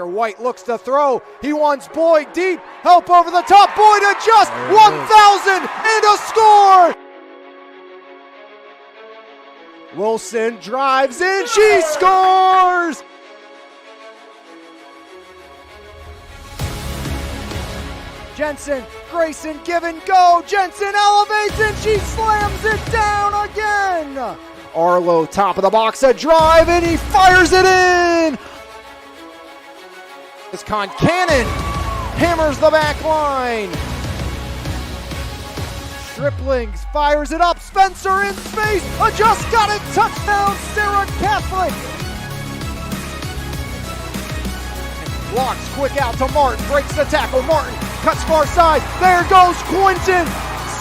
White looks to throw. He wants Boyd deep. Help over the top. Boyd adjusts. 1,000 and a score. Wilson drives in. She scores. Jensen, Grayson, give and go. Jensen elevates and she slams it down again. Arlo, top of the box, a drive, and he fires it in. This Concannon hammers the back line. Striplings fires it up. Spencer in space. Just got it. Touchdown, Sarah Catholic. Blocks quick out to Martin. Breaks the tackle. Martin cuts far side. There goes Quinton.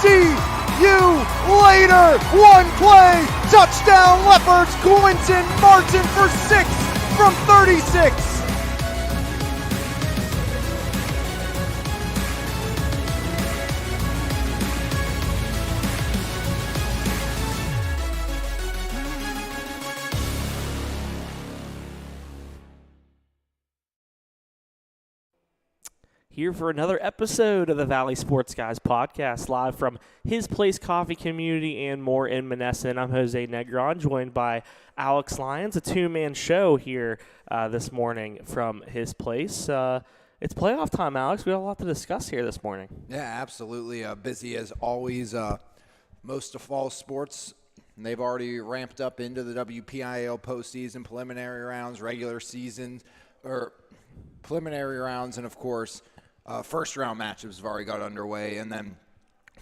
See you later. One play. Touchdown, Leopards. Quinton Martin for 6 from 36. Here for another episode of the Valley Sports Guys podcast, live from His Place Coffee Community and more in Monessen. I'm Jose Negron, joined by Alex Lyons, a two-man show here this morning from His Place. It's playoff time, Alex. We got a lot to discuss here this morning. Yeah, absolutely. Busy as always. Most of fall sports, they've already ramped up into the WPIAL postseason, preliminary rounds, regular seasons, or preliminary rounds, and of course, first round matchups have already got underway, and then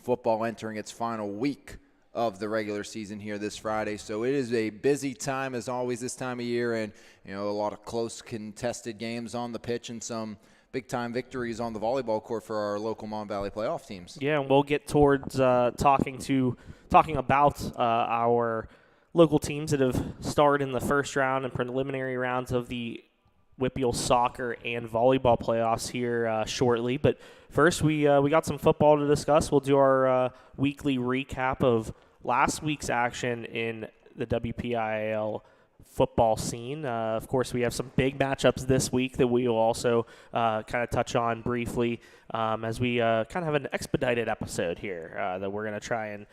football entering its final week of the regular season here this Friday. So it is a busy time as always this time of year, and a lot of close contested games on the pitch and some big time victories on the volleyball court for our local Mon Valley playoff teams. Yeah, and we'll get towards talking about our local teams that have starred in the first round and preliminary rounds of the WPIAL soccer and volleyball playoffs here shortly. But first, we got some football to discuss. We'll do our weekly recap of last week's action in the WPIAL football scene. Of course, we have some big matchups this week that we will also kind of touch on briefly as we kind of have an expedited episode here that we're going to try and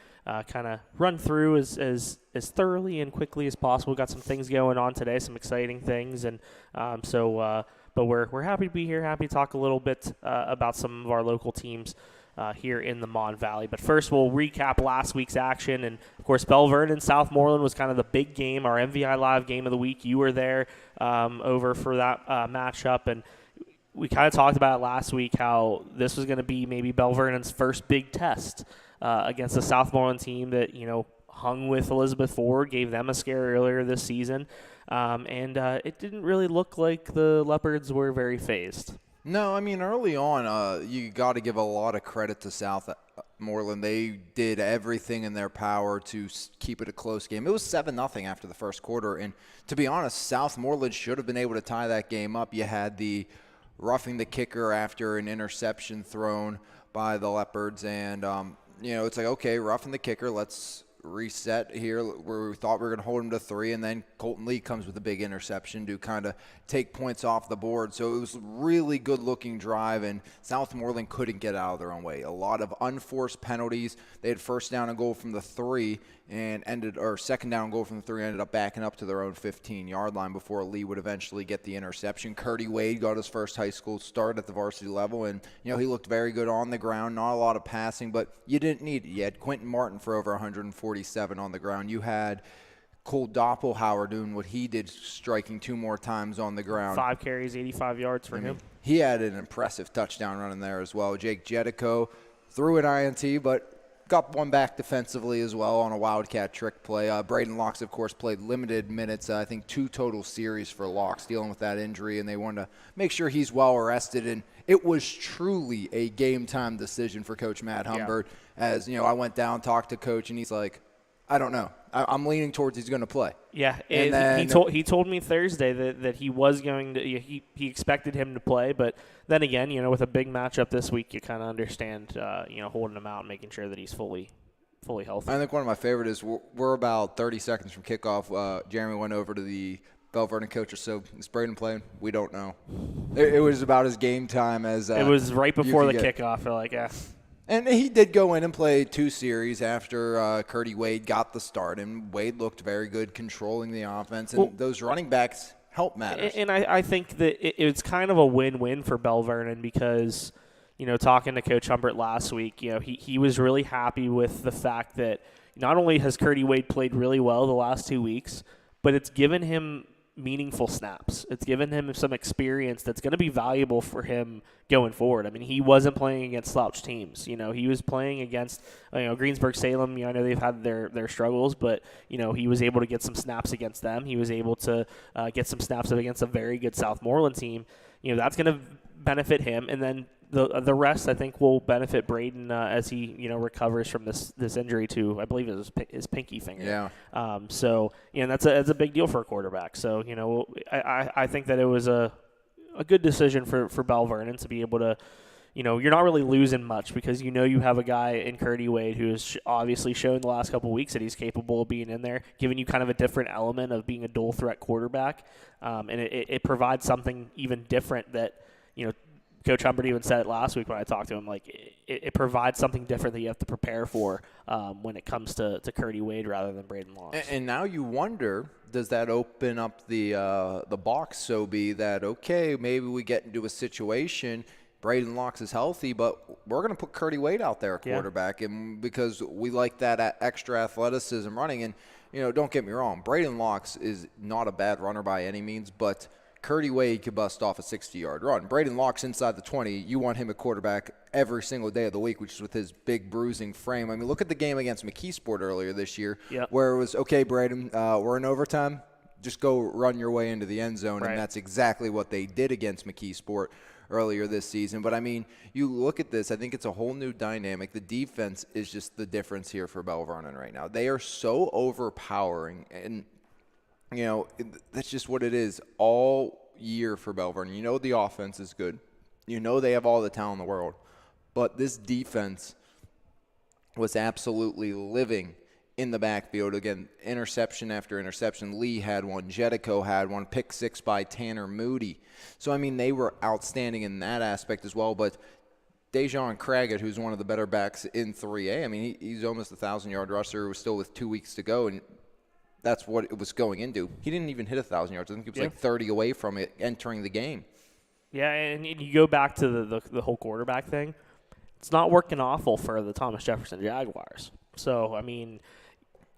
kind of run through as thoroughly and quickly as possible. We've got some things going on today, some exciting things, and but we're happy to be here, happy to talk a little bit about some of our local teams here in the Mon Valley. But first, we'll recap last week's action. And, of course, Belle Vernon Southmoreland was kind of the big game, our MVI Live game of the week. You were there over for that matchup. And we kind of talked about it last week how this was going to be maybe Belle Vernon's first big test against the Southmoreland team that, hung with Elizabeth Ford, gave them a scare earlier this season. And it didn't really look like the Leopards were very phased. No, I mean, early on, you got to give a lot of credit to Southmoreland. They did everything in their power to keep it a close game. It was 7-0 after the first quarter, and to be honest, Southmoreland should have been able to tie that game up. You had the roughing the kicker after an interception thrown by the Leopards, and, it's like, okay, roughing the kicker, let's reset here where we thought we were going to hold him to 3, and then Colton Lee comes with a big interception to kind of take points off the board. So it was a really good looking drive, and Southmoreland couldn't get out of their own way. A lot of unforced penalties. They had first down and goal from the 3 and second down and goal from the 3, ended up backing up to their own 15-yard line before Lee would eventually get the interception. Curdy Wade got his first high school start at the varsity level, and he looked very good on the ground. Not a lot of passing, but you didn't need it. You had Quentin Martin for over 147 on the ground. You had Cole Doppelhauer doing what he did, striking 2 more times on the ground. 5 carries, 85 yards for him. He had an impressive touchdown run in there as well. Jake Jetico threw an INT, but got one back defensively as well on a Wildcat trick play. Braden Locks, of course, played limited minutes. I think 2 total series for Locks dealing with that injury, and they wanted to make sure he's well rested. And it was truly a game-time decision for Coach Matt Humbert. Yeah. As, I went down, talked to Coach, and he's like, I don't know. I'm leaning towards he's going to play. Yeah, and he told me Thursday that he was going to. He expected him to play, but then again, with a big matchup this week, you kind of understand, holding him out and making sure that he's fully healthy. I think one of my favorite is we're about 30 seconds from kickoff. Jeremy went over to the Bell Vernon coaches, so is Braden playing? We don't know. It was about as game time as it was right before the get. kickoff. They're like, yeah. And he did go in and play 2 series after Curdy Wade got the start, and Wade looked very good controlling the offense, and those running backs help matters. And I think that it's kind of a win-win for Bell Vernon because, talking to Coach Humbert last week, he was really happy with the fact that not only has Curdy Wade played really well the last 2 weeks, but it's given him meaningful snaps. It's given him some experience that's going to be valuable for him going forward. I mean, he wasn't playing against slouch teams. He was playing against, Greensburg-Salem. I know they've had their struggles, but, he was able to get some snaps against them. He was able to get some snaps against a very good Southmoreland team. That's going to benefit him. And then the rest, I think, will benefit Braden as he recovers from this injury to, I believe, his pinky finger. Yeah. So that's a big deal for a quarterback. So I think that it was a good decision for Bell Vernon to be able to. You're not really losing much because you have a guy in Curdy Wade who has obviously shown the last couple of weeks that he's capable of being in there, giving you kind of a different element of being a dual threat quarterback, and it provides something even different that Coach Humbert even said it last week when I talked to him. Like it provides something different that you have to prepare for when it comes to Curdy Wade rather than Braden Locks. And now you wonder, does that open up the box? So be that okay? Maybe we get into a situation. Braden Locks is healthy, but we're going to put Curdy Wade out there at quarterback, and because we like that extra athleticism running. And don't get me wrong, Braden Locks is not a bad runner by any means, but Curdy Wade could bust off a 60-yard run. Braden Locks inside the 20, you want him at quarterback every single day of the week, which is with his big bruising frame. I mean, look at the game against McKeesport earlier this year, where it was, okay, Braden, we're in overtime. Just go run your way into the end zone, and that's exactly what they did against McKeesport earlier this season. But, I mean, you look at this, I think it's a whole new dynamic. The defense is just the difference here for Bell Vernon right now. They are so overpowering, and that's just what it is all year for Bell Vernon. The offense is good. They have all the talent in the world. But this defense was absolutely living in the backfield. Again, interception after interception. Lee had one. Jetico had one. Pick 6 by Tanner Moody. So, I mean, they were outstanding in that aspect as well. But Dejon Craggett, who's one of the better backs in 3A, I mean, he's almost a 1,000-yard rusher. It was still with 2 weeks to go, and that's what it was going into. He didn't even hit 1,000 yards. I think he was like 30 away from it entering the game. Yeah, and you go back to the whole quarterback thing. It's not working awful for the Thomas Jefferson Jaguars. So, I mean,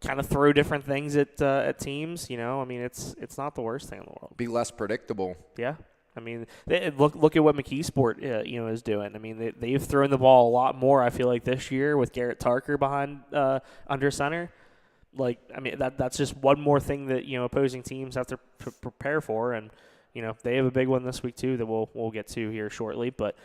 kind of throw different things at teams. I mean, it's not the worst thing in the world. Be less predictable. Yeah. I mean, look at what McKeesport is doing. I mean, they've thrown the ball a lot more, I feel like, this year with Garrett Tarker behind under center. Like, I mean, that's just one more thing that, opposing teams have to prepare for. And, they have a big one this week, too, that we'll get to here shortly. But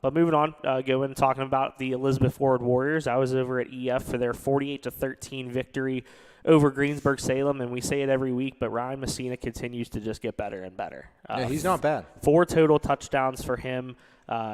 moving on, going and talking about the Elizabeth Forward Warriors. I was over at EF for their 48-13 victory over Greensburg-Salem, and we say it every week, but Ryan Messina continues to just get better and better. He's not bad. 4 total touchdowns for him.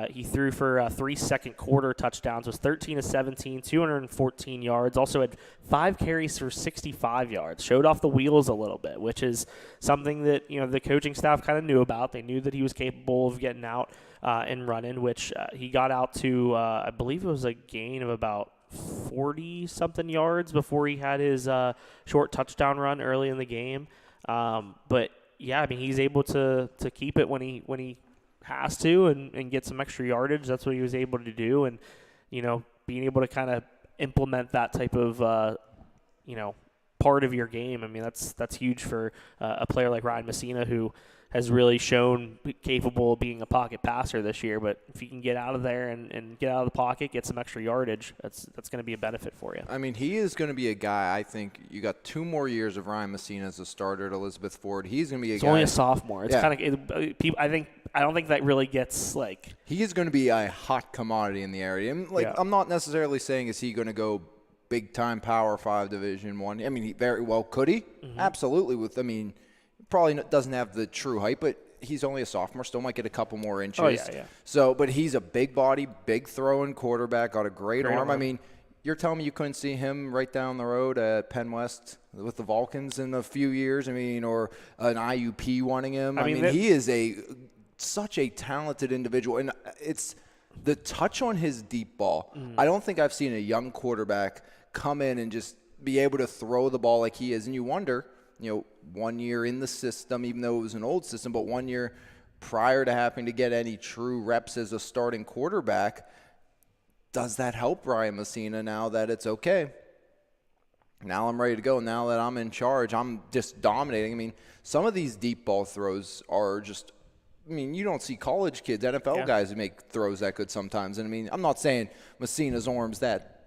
He threw for 3 second-quarter touchdowns, was 13-17, 214 yards. Also had 5 carries for 65 yards. Showed off the wheels a little bit, which is something that the coaching staff kind of knew about. They knew that he was capable of getting out and running, which he got out to, I believe it was a gain of about 40-something yards before he had his short touchdown run early in the game. But, yeah, I mean, he's able to keep it when he has to and get some extra yardage. That's what he was able to do. And, being able to kind of implement that type of, part of your game, I mean, that's huge for a player like Ryan Messina, who has really shown capable of being a pocket passer this year. But if you can get out of there and get out of the pocket, get some extra yardage, that's going to be a benefit for you. I mean, he is going to be a guy, I think, you got 2 more years of Ryan Messina as a starter at Elizabeth Ford. He's going to be a guy. He's only a sophomore. It's kind of people. I don't think that really gets like. He is going to be a hot commodity in the area. And I'm not necessarily saying is he going to go big time Power 5 Division 1. I mean, he very well could he. Mm-hmm. Absolutely. Probably doesn't have the true height, but he's only a sophomore. Still might get a couple more inches. Oh, yeah. So, but he's a big body, big throwing quarterback. Got a great arm. I mean, you're telling me you couldn't see him right down the road at Penn West with the Vulcans in a few years? I mean, or an IUP wanting him? I mean he is such a talented individual, and it's the touch on his deep ball. I don't think I've seen a young quarterback come in and just be able to throw the ball like he is. And you wonder, 1 year in the system, even though it was an old system, but 1 year prior to having to get any true reps as a starting quarterback, does that help Ryan Messina now that it's okay? Now I'm ready to go. Now that I'm in charge, I'm just dominating. I mean, some of these deep ball throws are just – you don't see college kids, NFL guys who make throws that good sometimes. And, I'm not saying Messina's arm's that –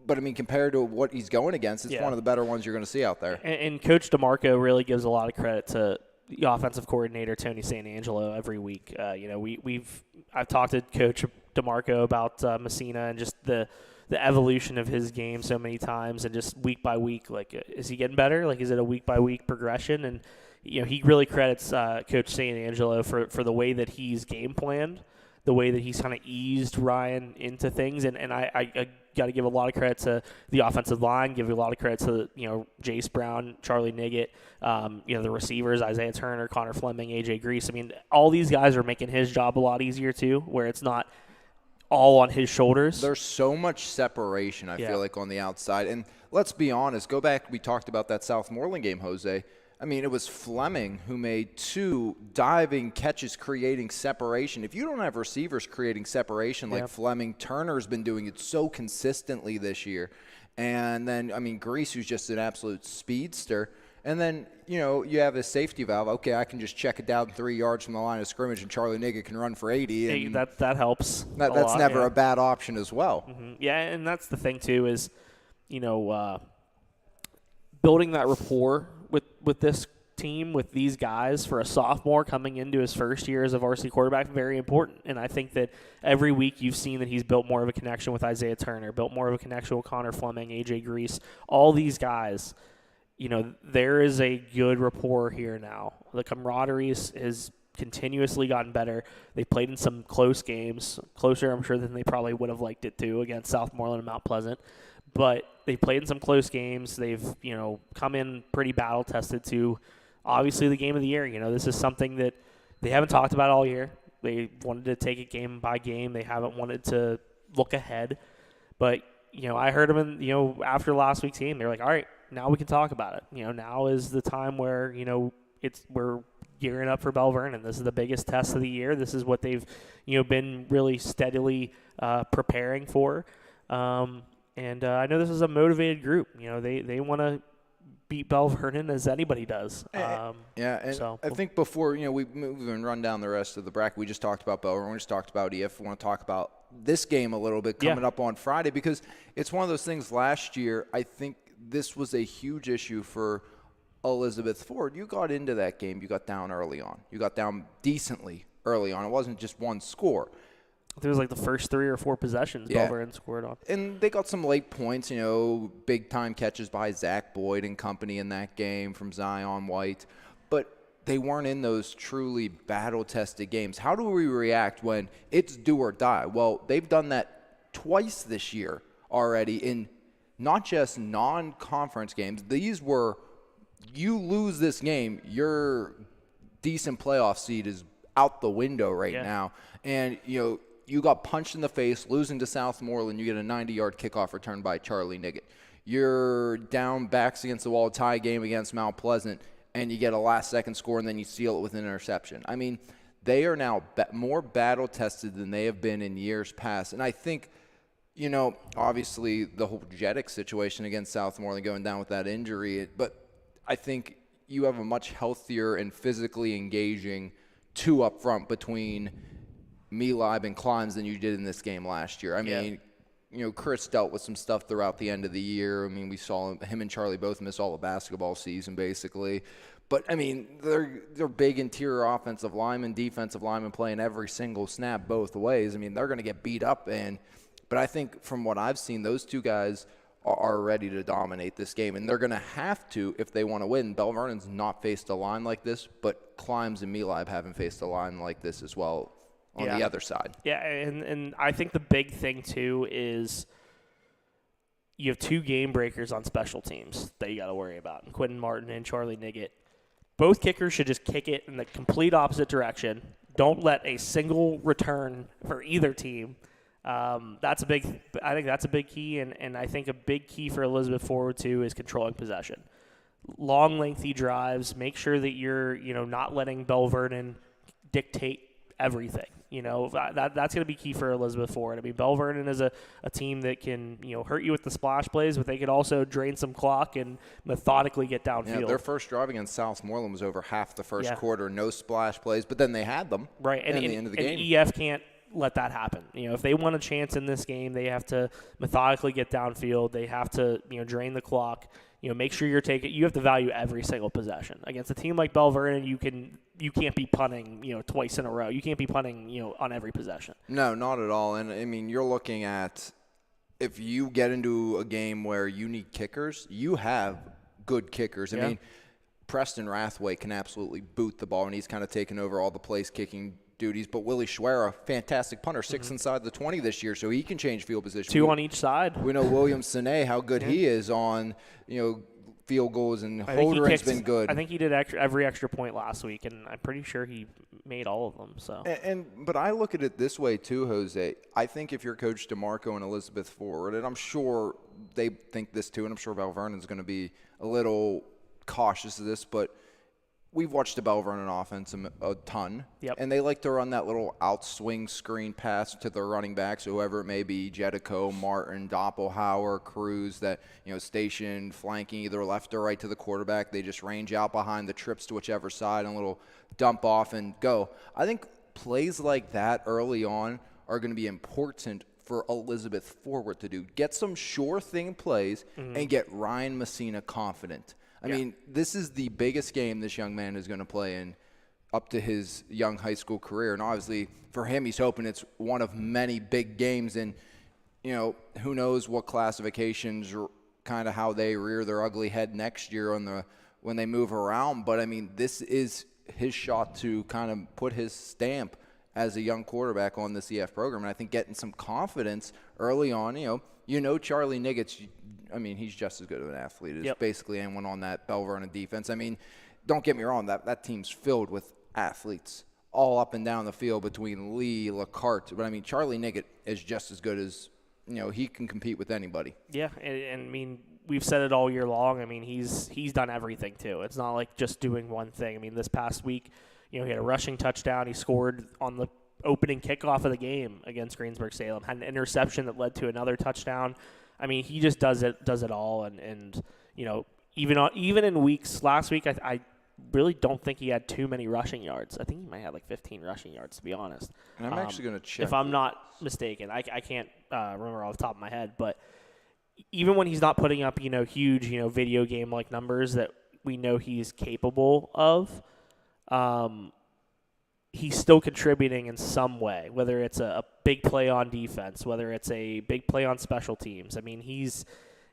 but, compared to what he's going against, it's one of the better ones you're going to see out there. And Coach DeMarco really gives a lot of credit to the offensive coordinator, Tony Santangelo, every week. I've talked to Coach DeMarco about Messina and just the evolution of his game so many times, and just week by week, is he getting better? Is it a week-by-week progression? And, he really credits Coach Santangelo for the way that he's game planned, the way that he's kind of eased Ryan into things. And I got to give a lot of credit to the offensive line, give a lot of credit to, Jace Brown, Charlie Niggett, the receivers, Isaiah Turner, Connor Fleming, AJ Grease. All these guys are making his job a lot easier too, where it's not all on his shoulders. There's so much separation, I feel like, on the outside. And let's be honest, go back, we talked about that Southmoreland game, Jose. It was Fleming who made 2 diving catches creating separation. If you don't have receivers creating separation like Fleming, Turner's been doing it so consistently this year. And then, Grease, who's just an absolute speedster. And then, you have a safety valve. Okay, I can just check it down 3 yards from the line of scrimmage, and Charlie Niggett can run for 80. And that helps. That's never a bad option as well. Mm-hmm. Yeah, and that's the thing, too, is, building that rapport with this team, with these guys, for a sophomore coming into his first year as a varsity quarterback, very important. And I think that every week you've seen that he's built more of a connection with Isaiah Turner, built more of a connection with Connor Fleming, AJ Grease, all these guys. There is a good rapport here now. The camaraderie has continuously gotten better. They played in some close games, closer, I'm sure, than they probably would have liked it to, against Southmoreland and Mount Pleasant. But they played in some close games. They've, come in pretty battle-tested to, obviously, the game of the year. This is something that they haven't talked about all year. They wanted to take it game by game. They haven't wanted to look ahead. But, I heard them after last week's game. They're like, all right, now we can talk about it. Now is the time where, we're gearing up for Bell Vernon. This is the biggest test of the year. This is what they've, been really steadily preparing for. And I know this is a motivated group. They want to beat Bell Vernon as anybody does. I think before, we move and run down the rest of the bracket, we just talked about Bell Vernon, we just talked about EF. We want to talk about this game a little bit coming up on Friday, because it's one of those things. Last year, I think this was a huge issue for Elizabeth Ford. You got into that game, you got down early on. You got down decently early on. It wasn't just one score. It was the first 3 or 4 possessions Bell Vernon scored on. And they got some late points, big-time catches by Zach Boyd and company in that game from Zion White. But they weren't in those truly battle-tested games. How do we react when it's do or die? Well, they've done that twice this year already in not just non-conference games. These were, you lose this game, your decent playoff seed is out the window right now. And, you got punched in the face, losing to Southmoreland. You get a 90-yard kickoff return by Charlie Niggett. You're down backs against the wall, tie game against Mount Pleasant, and you get a last-second score, and then you seal it with an interception. They are now more battle-tested than they have been in years past. And I think, obviously the whole Jetic situation against Southmoreland going down with that injury, but I think you have a much healthier and physically engaging 2 up front between Melib and Climbs than you did in this game last year. Chris dealt with some stuff throughout the end of the year. We saw him and Charlie both miss all the basketball season, basically. But, they're big interior offensive linemen, defensive linemen playing every single snap both ways. They're going to get beat up. But I think from what I've seen, those 2 guys are ready to dominate this game. And they're going to have to if they want to win. Bell Vernon's not faced a line like this, but Climbs and Melib haven't faced a line like this as well. On the other side. Yeah, and I think the big thing, too, is you have two game breakers on special teams that you got to worry about, Quentin Martin and Charlie Niggett. Both kickers should just kick it in the complete opposite Don't let a single return for either team. I think that's a big key, and I think a big key for Elizabeth Forward too is controlling possession. Long, lengthy drives. Make sure that you're not letting Bell Vernon dictate everything. That's going to be key for Elizabeth Forward. I mean, Bell Vernon is a team that can hurt you with the splash plays, but they could also drain some clock and methodically get downfield. Yeah, their first drive against Southmoreland was over half the first quarter, no splash plays, but then they had them right at the end of the game. And EF can't let that happen. If they want a chance in this game, they have to methodically get downfield. They have to drain the clock. Make sure you have to value every single possession. Against a team like Bell Vernon, you can't be punting, twice in a row. You can't be punting, on every possession. No, not at all. And I mean, you're looking at if you get into a game where you need kickers, you have good kickers. I mean, Preston Rathway can absolutely boot the ball, and he's kind of taken over all the place kicking duties. But Willie Schwera, fantastic punter, 6 inside the 20 this year, so he can change field position. 2 on each side. We know William Sine, how good he is on, field goals, and Holderen's been good. I think he did every extra point last week, and I'm pretty sure he made all of them. So, but I look at it this way too, Jose. I think if you're Coach DeMarco and Elizabeth Forward, and I'm sure they think this too, and I'm sure Bell Vernon's going to be a little cautious of this, but we've watched the Bell Vernon offense a ton, and they like to run that little outswing screen pass to their running backs, whoever it may be, Jetico, Martin, Doppelhauer, Cruz, that station flanking either left or right to the quarterback. They just range out behind the trips to whichever side and a little dump off and go. I think plays like that early on are going to be important for Elizabeth Forward to do. Get some sure thing plays and get Ryan Messina confident. I mean, this is the biggest game this young man is going to play in up to his young high school career. And obviously, for him, he's hoping it's one of many big games. And, who knows what classifications or kind of how they rear their ugly head next year when they move around. But, I mean, this is his shot to kind of put his stamp as a young quarterback on this EF program. And I think getting some confidence early on, Charlie Niggett's – I mean, he's just as good of an athlete as basically anyone on that Bell Vernon defense. I mean, don't get me wrong, that team's filled with athletes all up and down the field between Lee, LaCarte. But, I mean, Charlie Niggett is just as good as, he can compete with anybody. Yeah, and I mean, we've said it all year long. I mean, he's done everything, too. It's not like just doing one thing. I mean, this past week, he had a rushing touchdown. He scored on the opening kickoff of the game against Greensburg-Salem, had an interception that led to another touchdown. I mean, he just does it all, and even in weeks last week, I really don't think he had too many rushing yards. I think he might have like 15 rushing yards, to be honest. And I'm actually going to check. If I'm not mistaken, I can't remember off the top of my head, but even when he's not putting up huge video game like numbers that we know he's capable of, he's still contributing in some way, whether it's a big play on defense, whether it's a big play on special teams. I mean, he's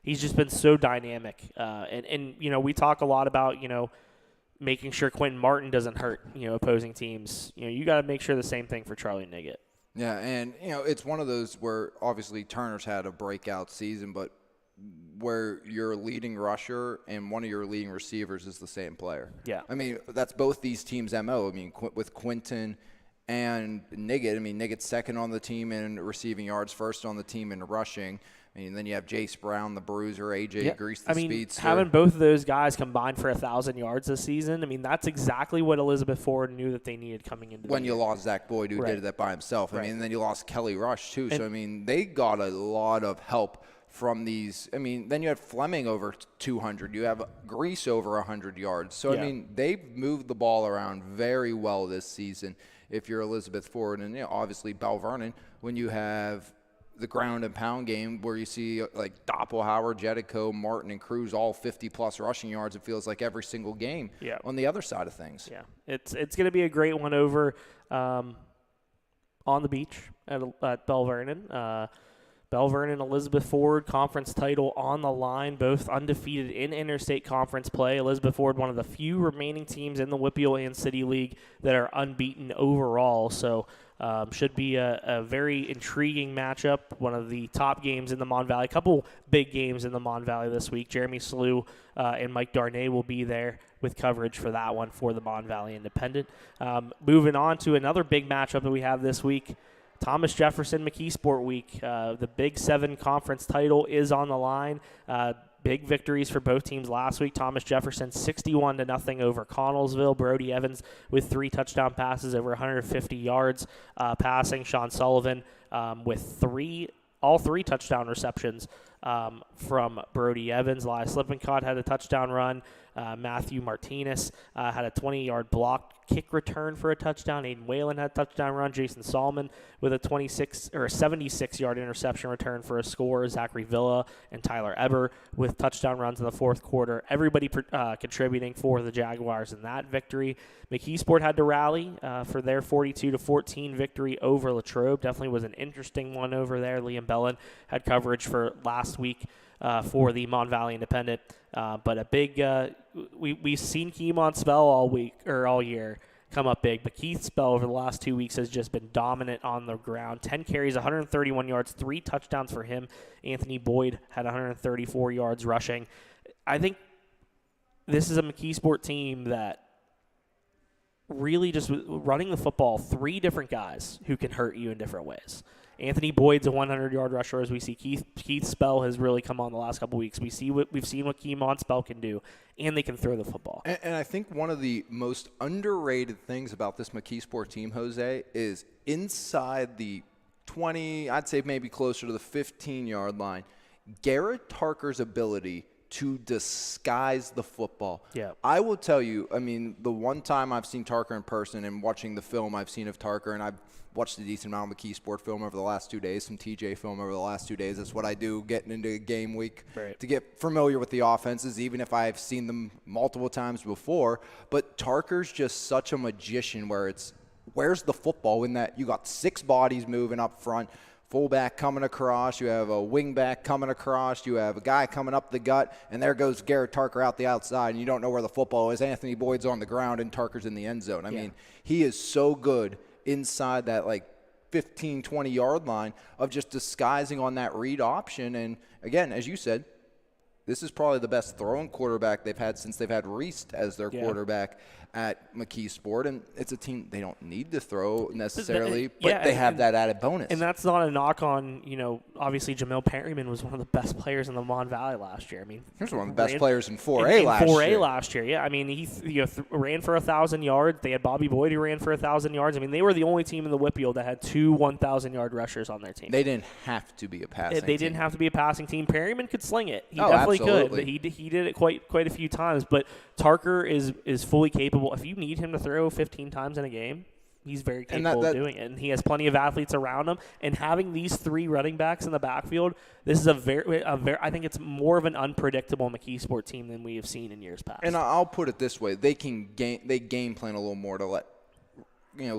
just been so dynamic. And we talk a lot about, making sure Quentin Martin doesn't hurt, opposing teams. You got to make sure the same thing for Charlie Niggett. Yeah, and, it's one of those where obviously Turner's had a breakout season, but where your leading rusher and one of your leading receivers is the same player. Yeah. I mean, that's both these teams' MO. I mean, with Quinton and Niggett, I mean, Niggett's second on the team in receiving yards, first on the team in rushing. I mean, then you have Jace Brown, the bruiser, AJ Grease, the speedster. Having both of those guys combined for 1,000 yards this season, I mean, that's exactly what Elizabeth Ford knew that they needed coming into the when year. You lost Zach Boyd, who did that by himself. I mean, and then you lost Kelly Rush, too. So, I mean, they got a lot of help from these. I mean, then you had Fleming over 200. You have Grease over 100 yards. So, I mean, they've moved the ball around very well this season if you're Elizabeth Ford. And, obviously Bell Vernon, when you have the ground and pound game where you see like Doppelhauer, Jetico, Martin, and Cruz all 50-plus rushing yards, it feels like every single game on the other side of things. Yeah, it's going to be a great one over on the beach at Bell Vernon. Bell Vernon, Elizabeth Ford, conference title on the line, both undefeated in interstate conference play. Elizabeth Ford, one of the few remaining teams in the WPIAL and City League that are unbeaten overall. So should be a very intriguing matchup, one of the top games in the Mon Valley. A couple big games in the Mon Valley this week. Jeremy Slew and Mike Darnay will be there with coverage for that one for the Mon Valley Independent. Moving on to another big matchup that we have this week, Thomas Jefferson McKeesport Week. The Big 7 conference title is on the line. Big victories for both teams last week. Thomas Jefferson 61-0 over Connellsville. Brody Evans with 3 touchdown passes, over 150 yards passing. Sean Sullivan with all three touchdown receptions from Brody Evans. Elias Lippincott had a touchdown run. Matthew Martinez had a 20-yard block kick return for a touchdown. Aiden Whalen had a touchdown run. Jason Solomon with a 76-yard interception return for a score. Zachary Villa and Tyler Eber with touchdown runs in the fourth quarter. Everybody contributing for the Jaguars in that victory. McKeesport had to rally for their 42-14 victory over Latrobe. Definitely was an interesting one over there. Liam Bellin had coverage for last week for the Mon Valley Independent. But a big, we've seen Keymont Spell all year come up big, but Keith Spell over the last 2 weeks has just been dominant on the ground. 10 carries, 131 yards, 3 touchdowns for him. Anthony Boyd had 134 yards rushing. I think this is a McKeesport team that really just running the football, 3 different guys who can hurt you in different ways. Anthony Boyd's a 100-yard rusher, as we see. Keith Spell has really come on the last couple weeks. We've seen what Keymont Spell can do, and they can throw the football. And I think one of the most underrated things about this McKeesport team, Jose, is inside the 20, I'd say maybe closer to the 15-yard line, Garrett Tarker's ability to disguise the football. Yeah. I will tell you, I mean, the one time I've seen Tarker in person and watching the film I've seen of Tarker, and I've watched a decent amount of McKeesport film over the last 2 days, some TJ film over the last 2 days. That's what I do getting into a game week to get familiar with the offenses, even if I've seen them multiple times before. But Tarker's just such a magician where it's, where's the football in that? You got 6 bodies moving up front, fullback coming across, you have a wingback coming across, you have a guy coming up the gut, and there goes Garrett Tarker out the outside, and you don't know where the football is. Anthony Boyd's on the ground, and Tarker's in the end zone. I mean, he is so good inside that, like, 15, 20-yard line of just disguising on that read option. And, again, as you said, this is probably the best throwing quarterback they've had since they've had Reese as their quarterback at McKeesport. And it's a team they don't need to throw necessarily, but they have that added bonus. And that's not a knock on, obviously Jamil Perryman was one of the best players in the Mon Valley last year. I mean, he was one of the best players in 4A last year. 4A last year, yeah. I mean, he ran for 1,000 yards. They had Bobby Boyd who ran for 1,000 yards. I mean, they were the only team in the WPIAL that had 2 1,000-yard rushers on their team. They didn't have to be a passing team. They didn't have to be a passing team. Perryman could sling it. He definitely could. But he did it quite a few times. But Tarker is fully capable. If you need him to throw 15 times in a game, he's very capable of doing it. And he has plenty of athletes around him. And having these 3 running backs in the backfield, this is a very I think it's more of an unpredictable McKeesport team than we have seen in years past. And I'll put it this way: they game plan a little more to let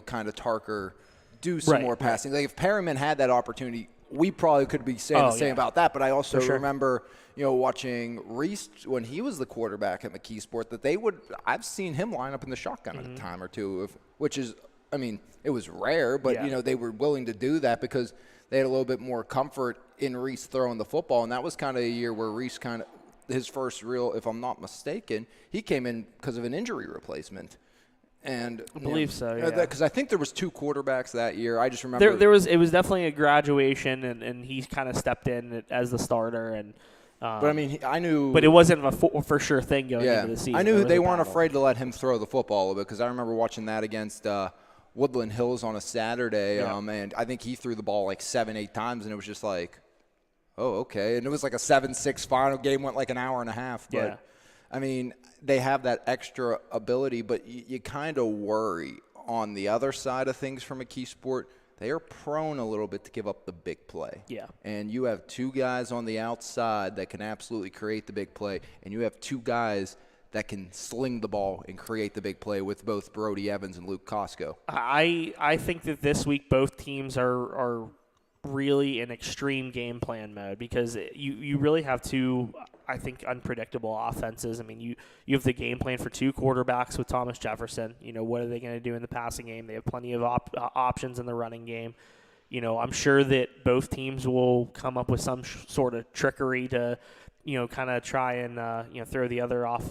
kind of Tarker do some more passing. Like if Perryman had that opportunity, we probably could be saying the same about that. But I also remember, watching Reese when he was the quarterback at McKeesport, that I've seen him line up in the shotgun at a time or two, which is, I mean, it was rare, but, they were willing to do that because they had a little bit more comfort in Reese throwing the football. And that was kind of a year where Reese his first real, if I'm not mistaken, he came in because of an injury replacement. And I believe so, yeah. Because I think there was 2 quarterbacks that year. I just remember it was definitely a graduation, and he kind of stepped in as the starter. And but I mean, I knew. But it wasn't a for sure thing going into the season. I knew they weren't afraid to let him throw the football a little bit because I remember watching that against Woodland Hills on a Saturday, and I think he threw the ball like 7-8 times, and it was just like, oh, okay. And it was like a 7-6 final. Game went like an hour and a half, but. I mean, they have that extra ability, but you kind of worry on the other side of things from McKeesport. They are prone a little bit to give up the big play. Yeah. And you have 2 guys on the outside that can absolutely create the big play, and you have 2 guys that can sling the ball and create the big play with both Brody Evans and Luke Costco. I think that this week both teams are really in extreme game plan mode because you really have two, I think, unpredictable offenses. I mean, you have the game plan for two quarterbacks with Thomas Jefferson. What are they going to do in the passing game? They have plenty of options in the running game. I'm sure that both teams will come up with some sort of trickery to, kind of try and, throw the other off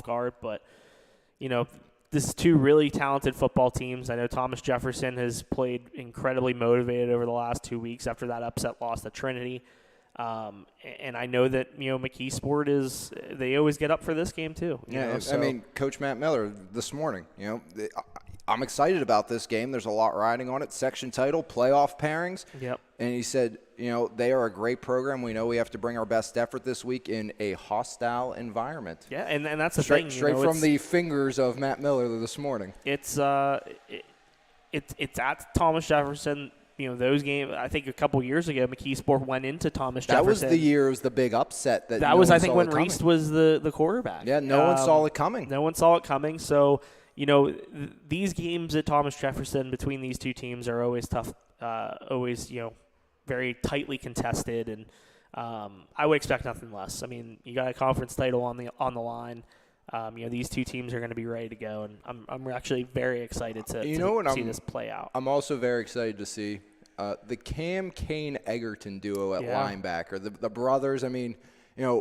guard. But, this is two really talented football teams. I know Thomas Jefferson has played incredibly motivated over the last 2 weeks after that upset loss to Trinity. And I know that, McKeesport they always get up for this game too. I mean, Coach Matt Miller this morning, I'm excited about this game. There's a lot riding on it. Section title, playoff pairings. Yep. And he said, they are a great program. We know we have to bring our best effort this week in a hostile environment. Yeah, and that's the straight, thing. Straight from the fingers of Matt Miller this morning. It's at Thomas Jefferson. Those games, I think a couple years ago, McKeesport went into Thomas Jefferson. That was the year it was the big upset. That was, I think, when Reese was the quarterback. Yeah, no one saw it coming. No one saw it coming. So, these games at Thomas Jefferson between these two teams are always tough, always, very tightly contested. And I would expect nothing less. I mean, you got a conference title on the line. These two teams are going to be ready to go, and I'm actually very excited to see this play out. I'm also very excited to see the Cam Kane Egerton duo at linebacker. The brothers. I mean,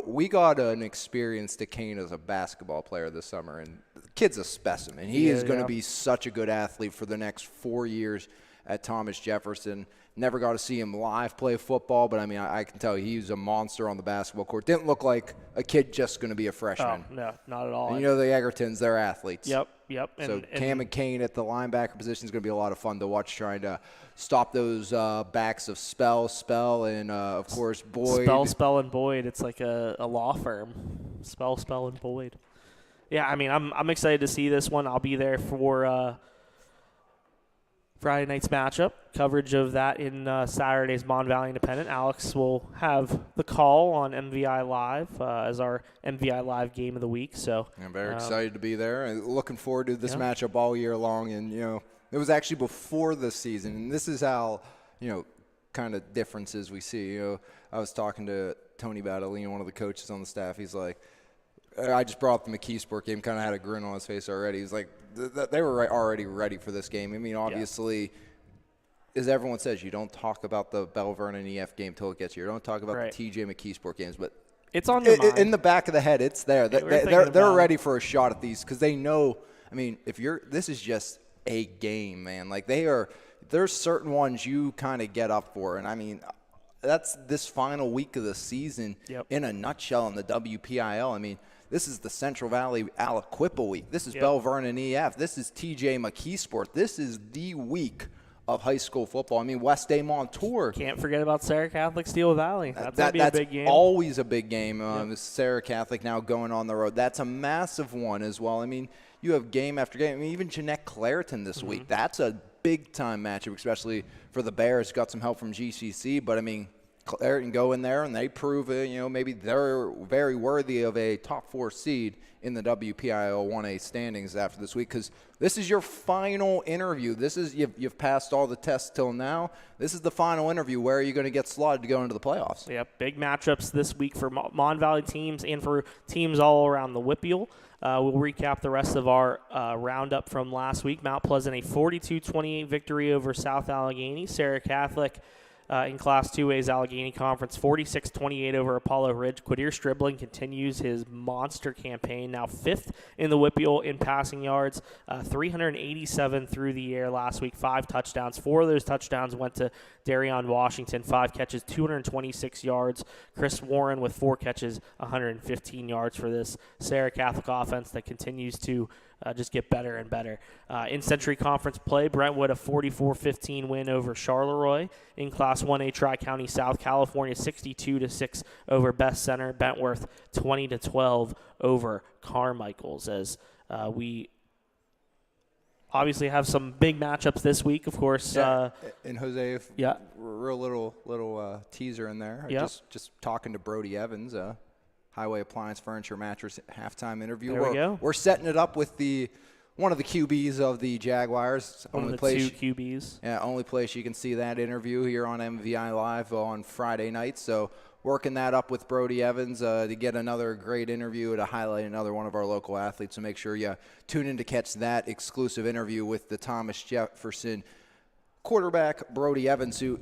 we got an experience to Kane as a basketball player this summer, and the kid's a specimen. He is going to be such a good athlete for the next 4 years at Thomas Jefferson. Never got to see him live play football, but, I mean, I can tell you he's a monster on the basketball court. Didn't look like a kid just going to be a freshman. Oh, no, not at all. And the Egertons, they're athletes. Yep. So Cam and Kane at the linebacker position is going to be a lot of fun to watch, trying to stop those backs of Spell, and, of course, Boyd. Spell, and Boyd. It's like a law firm. Spell, and Boyd. Yeah, I mean, I'm excited to see this one. I'll be there for Friday night's matchup, coverage of that in Saturday's Mon Valley Independent. Alex will have the call on MVI Live as our MVI Live game of the week. So I'm very excited to be there and looking forward to this matchup all year long. And, it was actually before the season, and this is how, kind of differences we see. I was talking to Tony Badalino, one of the coaches on the staff. He's like, I just brought up the McKeesport game, kind of had a grin on his face already. He's like, they were already ready for this game. I mean, obviously, as everyone says, you don't talk about the Bell Vernon EF game till it gets here. You don't talk about the TJ McKeesport games, but it's on your mind. In the back of the head, it's there. They're ready for a shot at these because they know. I mean, this is just a game, man. Like there's certain ones you kind of get up for, and I mean, that's this final week of the season in a nutshell in the WPIL. I mean, this is the Central Valley Aliquippa week. This is Bell Vernon EF. This is TJ McKeesport. This is the week of high school football. I mean, West Day Montour. Can't forget about Sarah Catholic Steel Valley. That's going to be a big game. That's always a big game. Sarah Catholic now going on the road. That's a massive one as well. I mean, you have game after game. I mean, even Jeanette Clareton this week. That's a big-time matchup, especially for the Bears. Got some help from GCC, but, I mean, Clareton go in there and they prove, maybe they're very worthy of a top 4 seed in the WPIL 1A standings after this week because this is your final interview. This is you've passed all the tests till now. This is the final interview. Where are you going to get slotted to go into the playoffs? Yeah, big matchups this week for Mon Valley teams and for teams all around the WPIAL. We'll recap the rest of our roundup from last week. Mount Pleasant, a 42-28 victory over South Allegheny. Sarah Catholic in Class 2A's Allegheny Conference, 46-28 over Apollo Ridge. Quadir Stribling continues his monster campaign, now 5th in the WPIAL in passing yards, 387 through the air last week, 5 touchdowns. 4 of those touchdowns went to Darion Washington, 5 catches, 226 yards. Chris Warren with 4 catches, 115 yards for this Sarah Catholic offense that continues to just get better and better. In Century Conference play, Brentwood a 44-15 win over Charleroi. In Class 1A Tri-County South, California 62-6 over Best Center. Bentworth 20-12 over Carmichael's. As we obviously have some big matchups this week, of course. And Jose, real little teaser in there. Just talking to Brody Evans, Highway Appliance Furniture Mattress halftime interview. There we go. We're setting it up with the one of the QBs of the Jaguars. One of the two QBs. Yeah, only place you can see that interview here on MVI Live on Friday night. So working that up with Brody Evans to get another great interview to highlight another one of our local athletes. So make sure you tune in to catch that exclusive interview with the Thomas Jefferson quarterback, Brody Evans, who,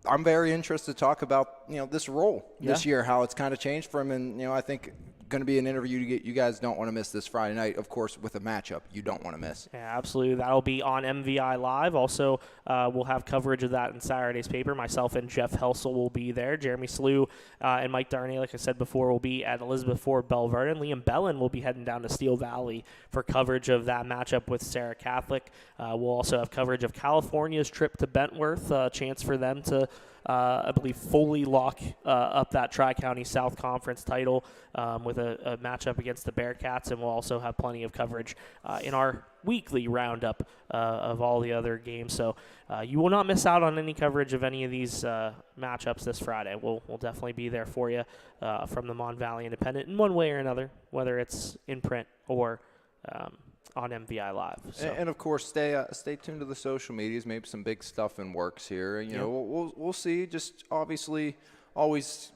I'm very interested to talk about, this role this year, how it's kind of changed for him. And, I think going to be an interview you guys don't want to miss this Friday night, of course, with a matchup you don't want to miss. Yeah, absolutely. That'll be on MVI Live. Also, we'll have coverage of that in Saturday's paper. Myself and Jeff Helsel will be there. Jeremy Slew and Mike Darnay, like I said before, will be at Elizabeth Ford Bell Vernon. Liam Bellin will be heading down to Steel Valley for coverage of that matchup with Sarah Catholic. We'll also have coverage of California's trip to Bentworth, a chance for them to I believe fully lock up that Tri-County South Conference title with a matchup against the Bearcats, and we'll also have plenty of coverage in our weekly roundup of all the other games. So you will not miss out on any coverage of any of these matchups this Friday. We'll definitely be there for you from the Mon Valley Independent in one way or another, whether it's in print or on MVI Live. So. And of course, stay tuned to the social medias. Maybe some big stuff in works here. We'll see. Just obviously, always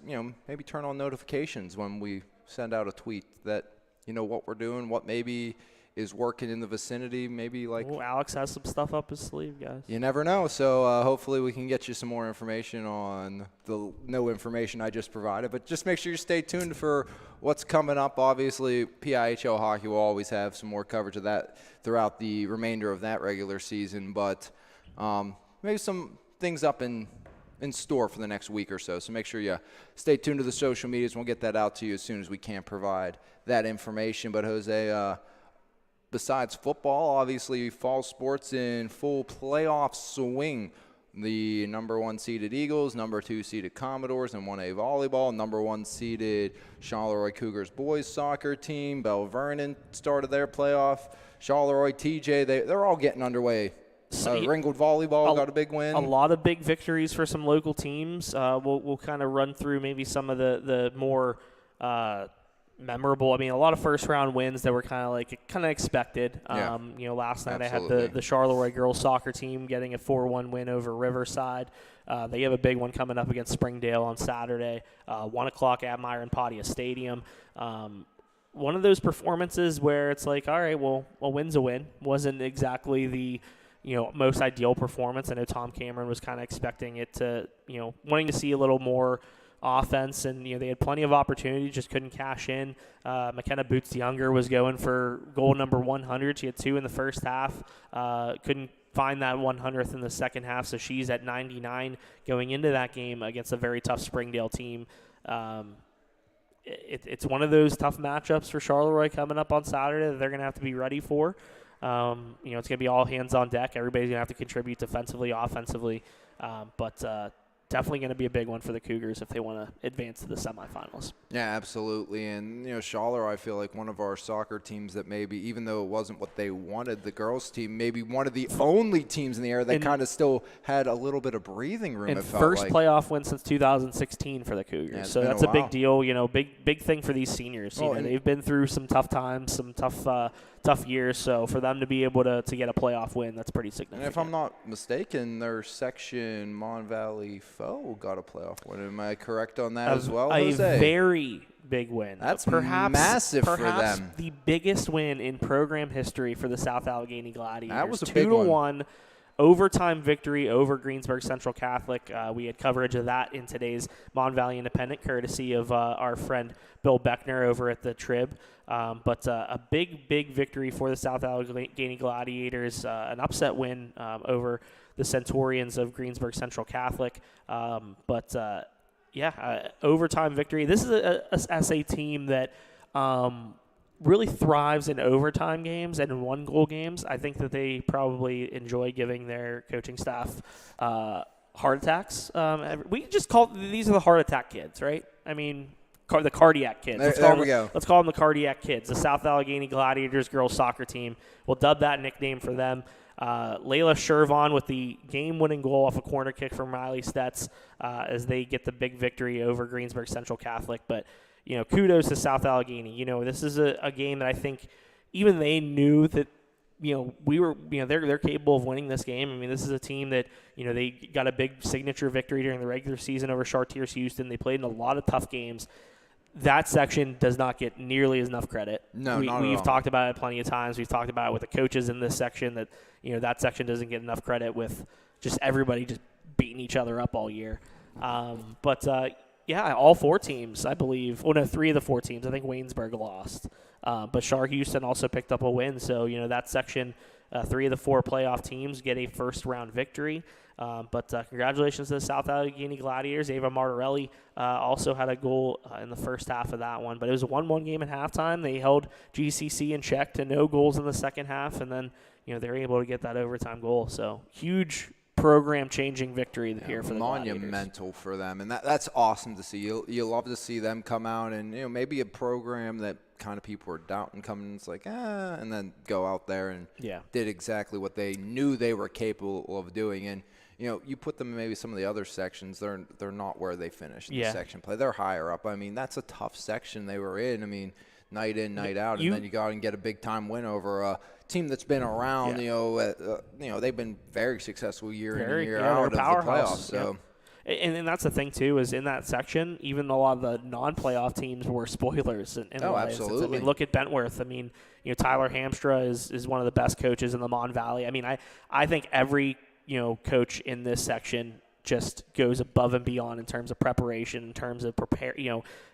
maybe turn on notifications when we send out a tweet that what we're doing, what maybe is working in the vicinity. Maybe Alex has some stuff up his sleeve, guys. You never know. So hopefully we can get you some more information on the no information I just provided. But just make sure you stay tuned for what's coming up. Obviously, PIHL hockey will always have some more coverage of that throughout the remainder of that regular season. But maybe some things up in store for the next week or so. So make sure you stay tuned to the social medias. We'll get that out to you as soon as we can provide that information. But Jose, besides football, obviously fall sports in full playoff swing. The number 1 seeded Eagles, number 2 seeded Commodores, and 1A volleyball. Number 1 seeded Charleroi Cougars boys soccer team. Bell Vernon started their playoff. Charleroi TJ, they're all getting underway. Ringgold volleyball got a big win. A lot of big victories for some local teams. We'll kind of run through maybe some of the more memorable. I mean, a lot of first-round wins that were kind of expected. Yeah. Last night Absolutely. I had the Charleroi girls soccer team getting a 4-1 win over Riverside. They have a big one coming up against Springdale on Saturday, 1 o'clock at Myron Padia Stadium. One of those performances where it's like, all right, well, a win's a win. Wasn't exactly the most ideal performance. I know Tom Cameron was kind of expecting it to, wanting to see a little more offense, and they had plenty of opportunity, just couldn't cash in. McKenna Boots Younger was going for goal number 100. She had 2 in the first half. Couldn't find that 100th in the second half, so she's at 99 going into that game against a very tough Springdale team. It's one of those tough matchups for Charleroi coming up on Saturday that they're going to have to be ready for. It's going to be all hands on deck. Everybody's going to have to contribute defensively, offensively, but definitely going to be a big one for the Cougars if they want to advance to the semifinals. Yeah, absolutely. And, Charleroi, I feel like one of our soccer teams that maybe, even though it wasn't what they wanted, the girls team, maybe one of the only teams in the area that kind of still had a little bit of breathing room. And first playoff win since 2016 for the Cougars. Yeah, so that's a big deal, big thing for these seniors. They've been through some tough times, some tough years. So for them to be able to get a playoff win, that's pretty significant. And if I'm not mistaken, their section Mon Valley foe got a playoff win. Am I correct on that as well, Jose? A very big win. That's perhaps massive for them. The biggest win in program history for the South Allegheny Gladiators. That was a big one. 2-1 overtime victory over Greensburg Central Catholic. We had coverage of that in today's Mon Valley Independent, courtesy of our friend Bill Beckner over at the Trib. But a big victory for the South Allegheny Gladiators, an upset win over the Centurions of Greensburg Central Catholic. Overtime victory. This is a SA team that really thrives in overtime games and in one-goal games. I think that they probably enjoy giving their coaching staff heart attacks. We just call these are the heart attack kids, right? I mean, the cardiac kids. There we go. Let's call them the cardiac kids. The South Allegheny Gladiators girls soccer team. We'll dub that nickname for them. Layla Shervon with the game-winning goal off a corner kick from Riley Stetz as they get the big victory over Greensburg Central Catholic. But, kudos to South Allegheny. This is a game that I think even they knew that they're capable of winning this game. I mean, this is a team that, they got a big signature victory during the regular season over Chartiers Houston. They played in a lot of tough games. That section does not get nearly enough credit. No, we've talked about it plenty of times. We've talked about it with the coaches in this section that, that section doesn't get enough credit with just everybody just beating each other up all year. All 4 teams, I believe. Well, no, 3 of the 4 teams. I think Waynesburg lost. But Char Houston also picked up a win. So, that section, 3 of the 4 playoff teams get a first-round victory. Congratulations to the South Allegheny Gladiators. Ava Martorelli also had a goal in the first half of that one. But it was a 1-1 game at halftime. They held GCC in check to no goals in the second half. And then, they were able to get that overtime goal. So, huge program-changing victory here for the monumental Gladiators. For them, and that's awesome to see. You love to see them come out and maybe a program that kind of people were doubting coming. It's like and then go out there and did exactly what they knew they were capable of doing. And you put them in maybe some of the other sections, they're not where they finished in the section play. They're higher up. I mean, that's a tough section they were in. I mean, night in, night out, and then you go out and get a big time win over a team that's been around. They've been very successful year in and year out of the playoffs. So. And that's the thing too, is in that section, even a lot of the non-playoff teams were spoilers. Absolutely. I mean, look at Bentworth. I mean, Tyler Hamstra is one of the best coaches in the Mon Valley. I mean, I think every coach in this section just goes above and beyond in terms of preparation, in terms of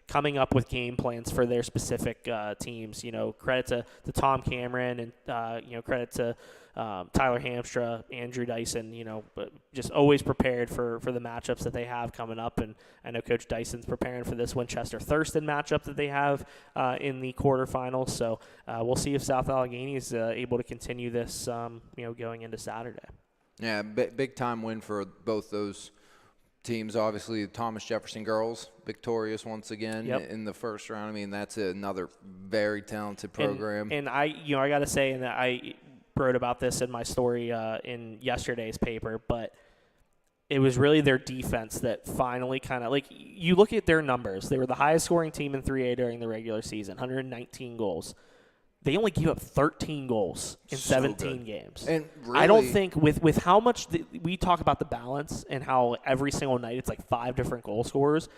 coming up with game plans for their specific teams. Credit to Tom Cameron and credit to Tyler Hamstra, Andrew Dyson. But just always prepared for the matchups that they have coming up. And I know Coach Dyson's preparing for this Winchester Thurston matchup that they have in the quarterfinals. So we'll see if South Allegheny is able to continue this, going into Saturday. Yeah, big time win for both those teams. Obviously, Thomas Jefferson girls victorious once again in the first round. I mean, that's another very talented program. And I got to say, and I wrote about this in my story in yesterday's paper, but it was really their defense that finally kind of, like, you look at their numbers. They were the highest scoring team in 3A during the regular season, 119 goals. They only gave up 13 goals in 17 games. And really, I don't think with how much we talk about the balance and how every single night it's like 5 different goal scorers,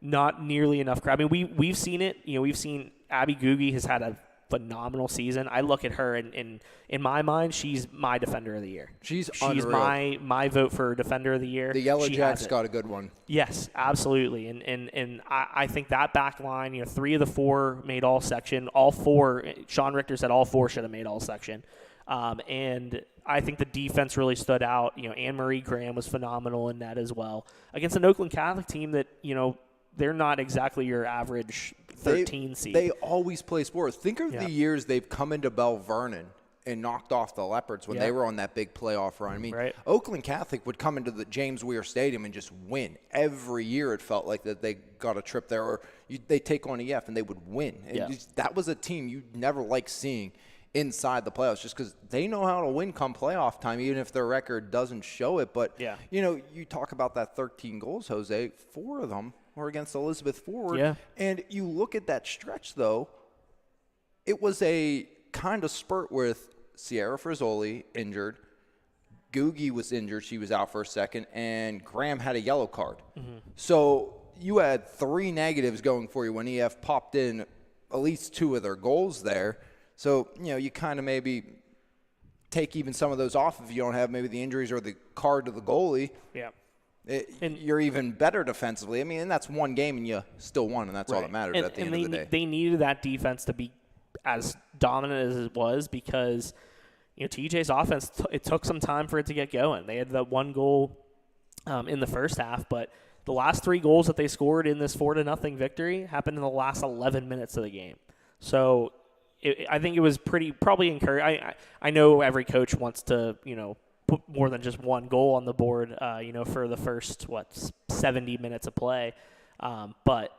not nearly enough. I mean, we've seen it. We've seen Abby Googie has had a phenomenal season. I look at her and in my mind, she's my defender of the year. She's unreal. my vote for defender of the year. The Yellow Jacks got a good one. Yes, absolutely. And I think that back line, 3 of the 4 made all section. All 4, Sean Richter said all 4 should have made all section. And I think the defense really stood out. Anne-Marie Graham was phenomenal in that as well. Against an Oakland Catholic team that, they're not exactly your average 13 seed. They always play sports. Think of the years they've come into Bell Vernon and knocked off the Leopards when they were on that big playoff run. I mean, Oakland Catholic would come into the James Weir Stadium and just win. Every year it felt like that they got a trip there, or they take on EF and they would win. And that was a team you never liked seeing inside the playoffs, just because they know how to win come playoff time, even if their record doesn't show it. But, you talk about that 13 goals, Jose, 4 of them were against Elizabeth Forward. Yeah. And you look at that stretch, though, it was a kind of spurt with Sierra Frizzoli injured, Googie was injured, she was out for a second, and Graham had a yellow card. Mm-hmm. So you had 3 negatives going for you when EF popped in at least 2 of their goals there. So, you kind of maybe take even some of those off if you don't have maybe the injuries or the card to the goalie. Yeah. And you're even better defensively. I mean, and that's one game, and you still won, and that's all that matters at the end of the day. They needed that defense to be as dominant as it was because, TJ's offense, it took some time for it to get going. They had that 1 goal in the first half, but the last 3 goals that they scored in this 4-0 victory happened in the last 11 minutes of the game. So I think it was probably encouraging. I know every coach wants to, put more than just 1 goal on the board, for the first 70 minutes of play. But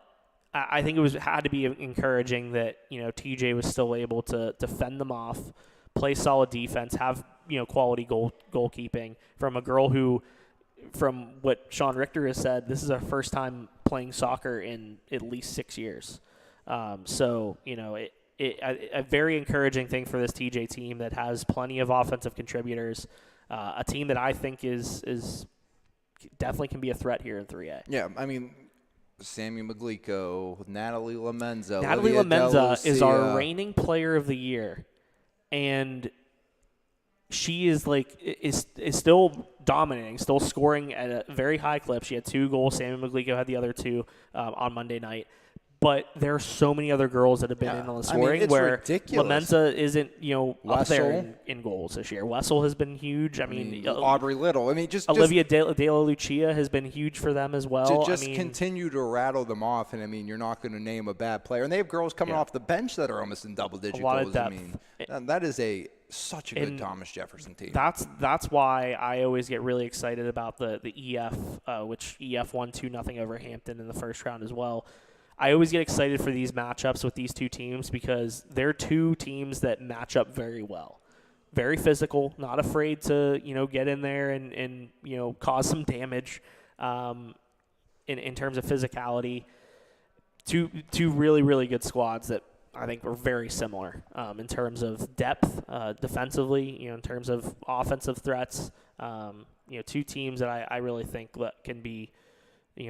I think it had to be encouraging that TJ was still able to fend them off, play solid defense, have quality goalkeeping from a girl who, from what Sean Richter has said, this is her first time playing soccer in at least 6 years. So a very encouraging thing for this TJ team that has plenty of offensive contributors. A team that I think is definitely can be a threat here in 3A. Yeah, I mean, Sammy Maglico, Natalie Lamenza. Natalie Lydia Lamenza is DeLucia. our reigning player of the year, and she is still dominating, still scoring at a very high clip. She had 2 goals. Sammy Maglico had the other 2 on Monday night. But there are so many other girls that have been in on the scoring it's where ridiculous. Lamenza isn't, up there Wessel. in goals this year. Wessel has been huge. I mean Aubrey Little. I mean, just Olivia De La Lucia has been huge for them as well. to just continue to rattle them off, and I mean, you're not going to name a bad player. And they have girls coming off the bench that are almost in double-digit lot goals. of depth. I mean, that is such a good Thomas Jefferson team. That's why I always get really excited about the EF, which EF won 2-0 over Hampton in the first round as well. I always get excited for these matchups with these 2 teams because they're 2 teams that match up very well. Very physical, not afraid to, get in there and cause some damage in terms of physicality. Two really, really good squads that I think were very similar in terms of depth defensively, in terms of offensive threats. 2 teams that I really think that can be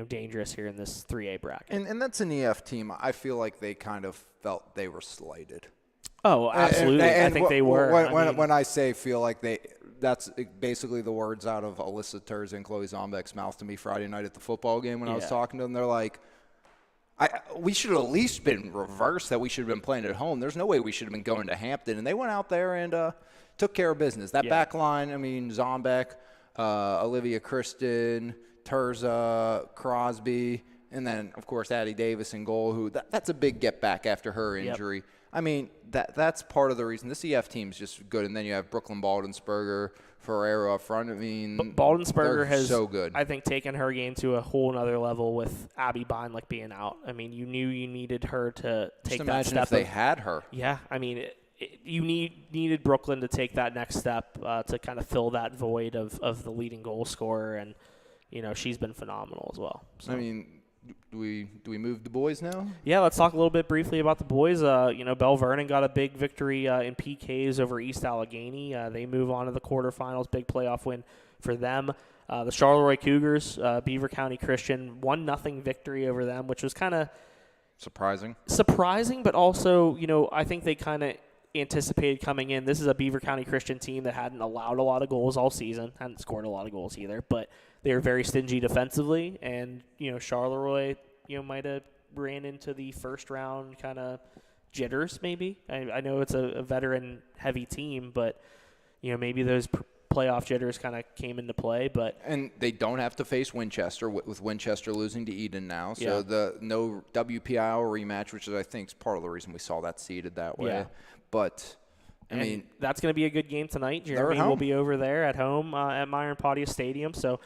dangerous here in this 3A bracket. And that's an EF team. I feel like they kind of felt they were slighted. Oh, absolutely. I think they were. When I say feel like that's basically the words out of Alyssa Terz and Chloe Zombeck's mouth to me Friday night at the football game when I was talking to them. They're like, we should have at least been reversed, that we should have been playing at home. There's no way we should have been going to Hampton. And they went out there and took care of business. That back line, I mean, Zombeck, Olivia Kristen, Terza, Crosby, and then, of course, Addie Davis in goal, that's a big get back after her injury. Yep. I mean, that's part of the reason. This EF team is just good. And then you have Brooklyn Baldensberger, Ferrero up front. I mean, Baldensberger has, so good. I think, taken her game to a whole nother level with Abby Beinlich being out. I mean, you knew you needed her to take that step. Imagine if they had her. Yeah, I mean, you needed Brooklyn to take that next step to kind of fill that void of the leading goal scorer, and she's been phenomenal as well. So. I mean, do we move the boys now? Yeah, let's talk a little bit briefly about the boys. Bell Vernon got a big victory in PKs over East Allegheny. They move on to the quarterfinals. Big playoff win for them. The Charleroi Cougars, Beaver County Christian, 1-0 victory over them, which was kind of surprising, but also, I think they kind of anticipated coming in. This is a Beaver County Christian team that hadn't allowed a lot of goals all season, hadn't scored a lot of goals either, but they were very stingy defensively, and Charleroi might have ran into the first round kind of jitters maybe. I know it's a veteran heavy team, but maybe those playoff jitters kind of came into play. And they don't have to face Winchester with Winchester losing to Eden now, so the no WPIL rematch, which is I think is part of the reason we saw that seeded that way. Yeah. But I mean, that's going to be a good game tonight. Jeremy will be over there at home at Myron Pontius Stadium, so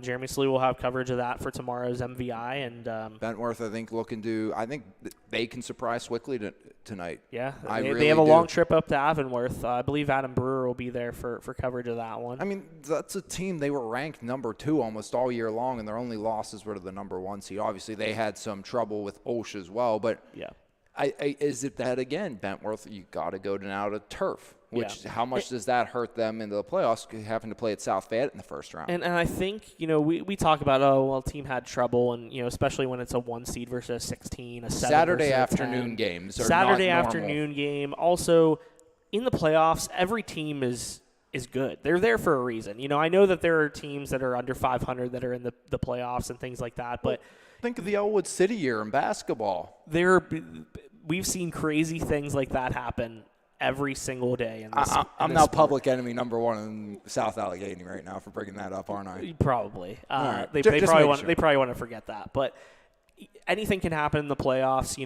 Jeremy Slew will have coverage of that for tomorrow's MVI. And Bentworth, I think they can surprise Swickley tonight. Yeah, they have a long trip up to Avonworth. I believe Adam Brewer will be there for coverage of that one. I mean, that's a team, they were ranked number 2 almost all year long, and their only losses were to the number 1 seed. Obviously, they had some trouble with Olsh as well, but yeah. Is it that, again, Bentworth, you got to go now to turf, which how much does that hurt them into the playoffs, having to play at South Fayette in the first round? And I think, we talk about, team had trouble, and, especially when it's a 1 seed versus a 16, a 7 Saturday versus afternoon games are Saturday not afternoon game. Also, in the playoffs, every team is good. They're there for a reason. I know that there are teams that are under 500 that are in the playoffs and things like that, but think of the Elwood City year in basketball. We've seen crazy things like that happen every single day. In this, I'm now public enemy number 1 in South Allegheny right now for bringing that up, aren't I? Probably. Right. They probably want to forget that. But anything can happen in the playoffs.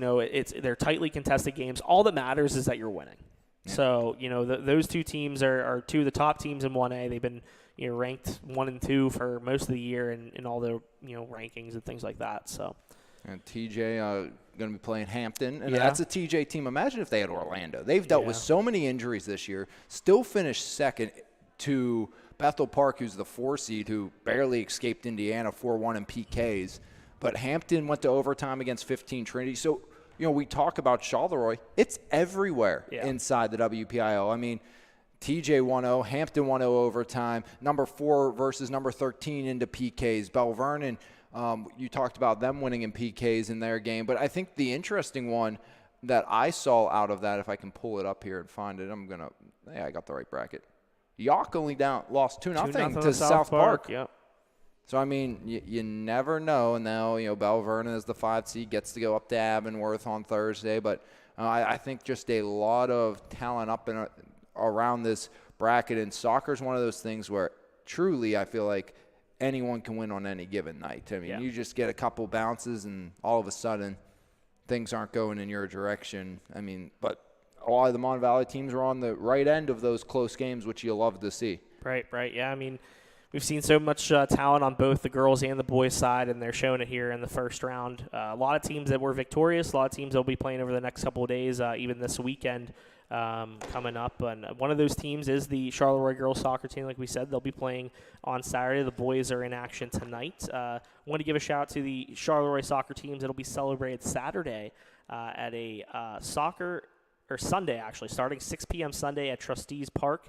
They're tightly contested games. All that matters is that you're winning. Yeah. So, those 2 teams are 2 of the top teams in 1A. They've been ranked 1 and 2 for most of the year in all the rankings and things like that. So, and TJ going to be playing Hampton, and that's a TJ team. Imagine if they had Orlando. They've dealt with so many injuries this year. Still finished second to Bethel Park, who's the 4 seed, who barely escaped Indiana 4-1 in PKs. But Hampton went to overtime against 15 Trinity. So we talk about Charleroi. It's everywhere Yeah. inside the WPIL. I mean, TJ 1-0, Hampton 1-0 overtime, number 4 versus number 13 into PKs. Bell Vernon, you talked about them winning in PKs in their game. But I think the interesting one that I saw out of that, if I can pull it up here and find it, I got the right bracket. York only lost 2-0 to South Park. Yep. So, I mean, you never know. And now, Bell Vernon is the 5 seed, gets to go up to Abernworth on Thursday. But I think just a lot of talent up and around this bracket. And soccer is one of those things where truly I feel like anyone can win on any given night. I mean, you just get a couple bounces and all of a sudden things aren't going in your direction. I mean, but a lot of the Mon Valley teams are on the right end of those close games, which you love to see. Right. Yeah, I mean, we've seen so much talent on both the girls and the boys side, and they're showing it here in the first round. A lot of teams that were victorious, a lot of teams that will be playing over the next couple of days, even this weekend coming up. And one of those teams is the Charleroi girls soccer team. Like we said, they'll be playing on Saturday. The boys are in action tonight. I want to give a shout out to the Charleroi soccer teams. It'll be celebrated Saturday at a Sunday, actually, starting 6 p.m. Sunday at Trustees Park.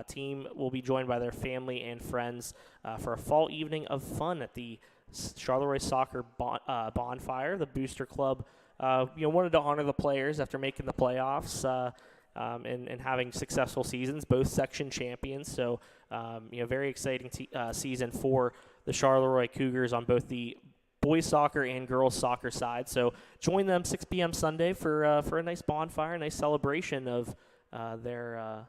Team will be joined by their family and friends for a fall evening of fun at the Charleroi Soccer Bonfire. The Booster Club wanted to honor the players after making the playoffs and having successful seasons, both section champions. So, very exciting season for the Charleroi Cougars on both the boys soccer and girls soccer side. So join them 6 p.m. Sunday for a nice bonfire, a nice celebration of their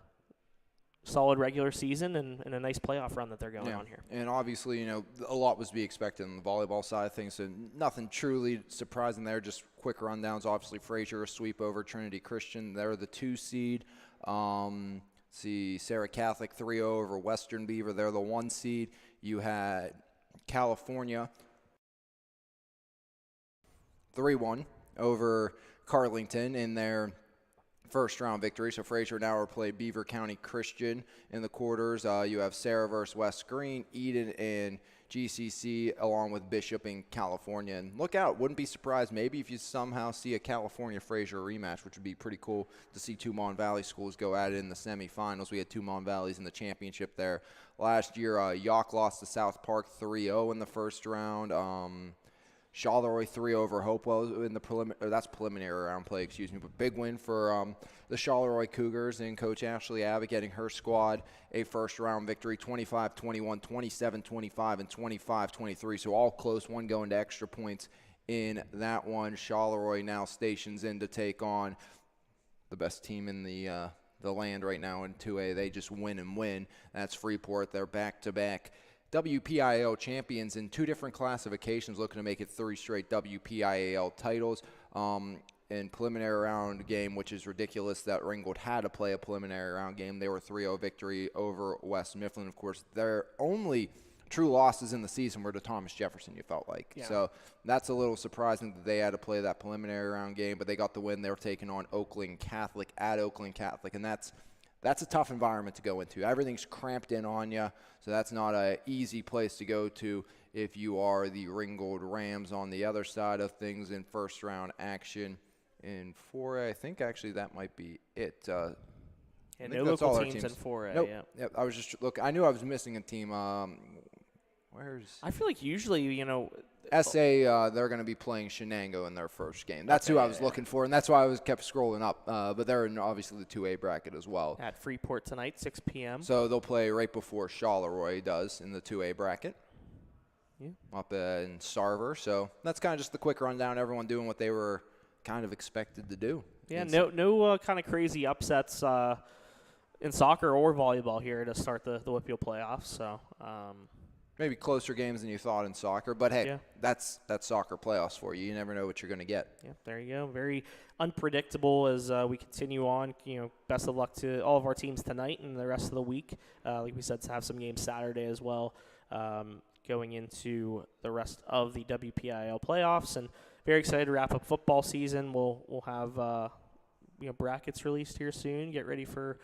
solid regular season and a nice playoff run that they're going on here. And obviously, a lot was to be expected on the volleyball side of things, so nothing truly surprising there, just quick rundowns. Obviously, Fraser a sweep over Trinity Christian. They're the 2 seed. Sarah Catholic 3-0 over Western Beaver. They're the 1 seed. You had California 3-1 over Carlington in their first round victory. So Fraser now will play Beaver County Christian in the quarters. You have Sarah versus West Green, Eden and GCC, along with Bishop in California. And look out, wouldn't be surprised maybe if you somehow see a California-Fraser rematch, which would be pretty cool to see 2 Mon Valley schools go at it in the semifinals. We had 2 Mon Valleys in the championship there last year. York lost to South Park 3-0 in the first round. Charleroi 3 over Hopewell in the preliminary round play, but big win for the Charleroi Cougars and Coach Ashley Abbott getting her squad a first round victory, 25-21, 27-25, and 25-23. So all close, one going to extra points in that one. Charleroi now stations in to take on the best team in the land right now in 2A. They just win and win. That's Freeport. They're back-to-back WPIAL champions in 2 different classifications, looking to make it 3 straight WPIAL titles. In preliminary round game, which is ridiculous that Ringgold had to play a preliminary round game. They were 3-0 victory over West Mifflin. Of course, their only true losses in the season were to Thomas Jefferson, you felt like. Yeah. So that's a little surprising that they had to play that preliminary round game, but they got the win. They were taking on Oakland Catholic at Oakland Catholic, and that's a tough environment to go into. Everything's cramped in on you, so that's not an easy place to go to if you are the Ringgold Rams. On the other side of things in first round action in 4A, I think actually that might be it. No local teams in 4A. Nope. Yeah. Yep. I was just I knew I was missing a team. I feel like usually, SA, they're going to be playing Shenango in their first game. That's who I was looking for, and that's why I kept scrolling up. But they're in obviously the 2A bracket as well. At Freeport tonight, 6 p.m. So they'll play right before Charleroi does in the 2A bracket. Yeah. Up in Sarver. So that's kind of just the quick rundown. Everyone doing what they were kind of expected to do. Yeah, no kind of crazy upsets in soccer or volleyball here to start the WPIAL playoffs. So maybe closer games than you thought in soccer, but hey, that's soccer playoffs for you. You never know what you're going to get. Yeah, there you go. Very unpredictable as we continue on. Best of luck to all of our teams tonight and the rest of the week. Like we said, to have some games Saturday as well, going into the rest of the WPIAL playoffs, and very excited to wrap up football season. We'll have brackets released here soon. Get ready for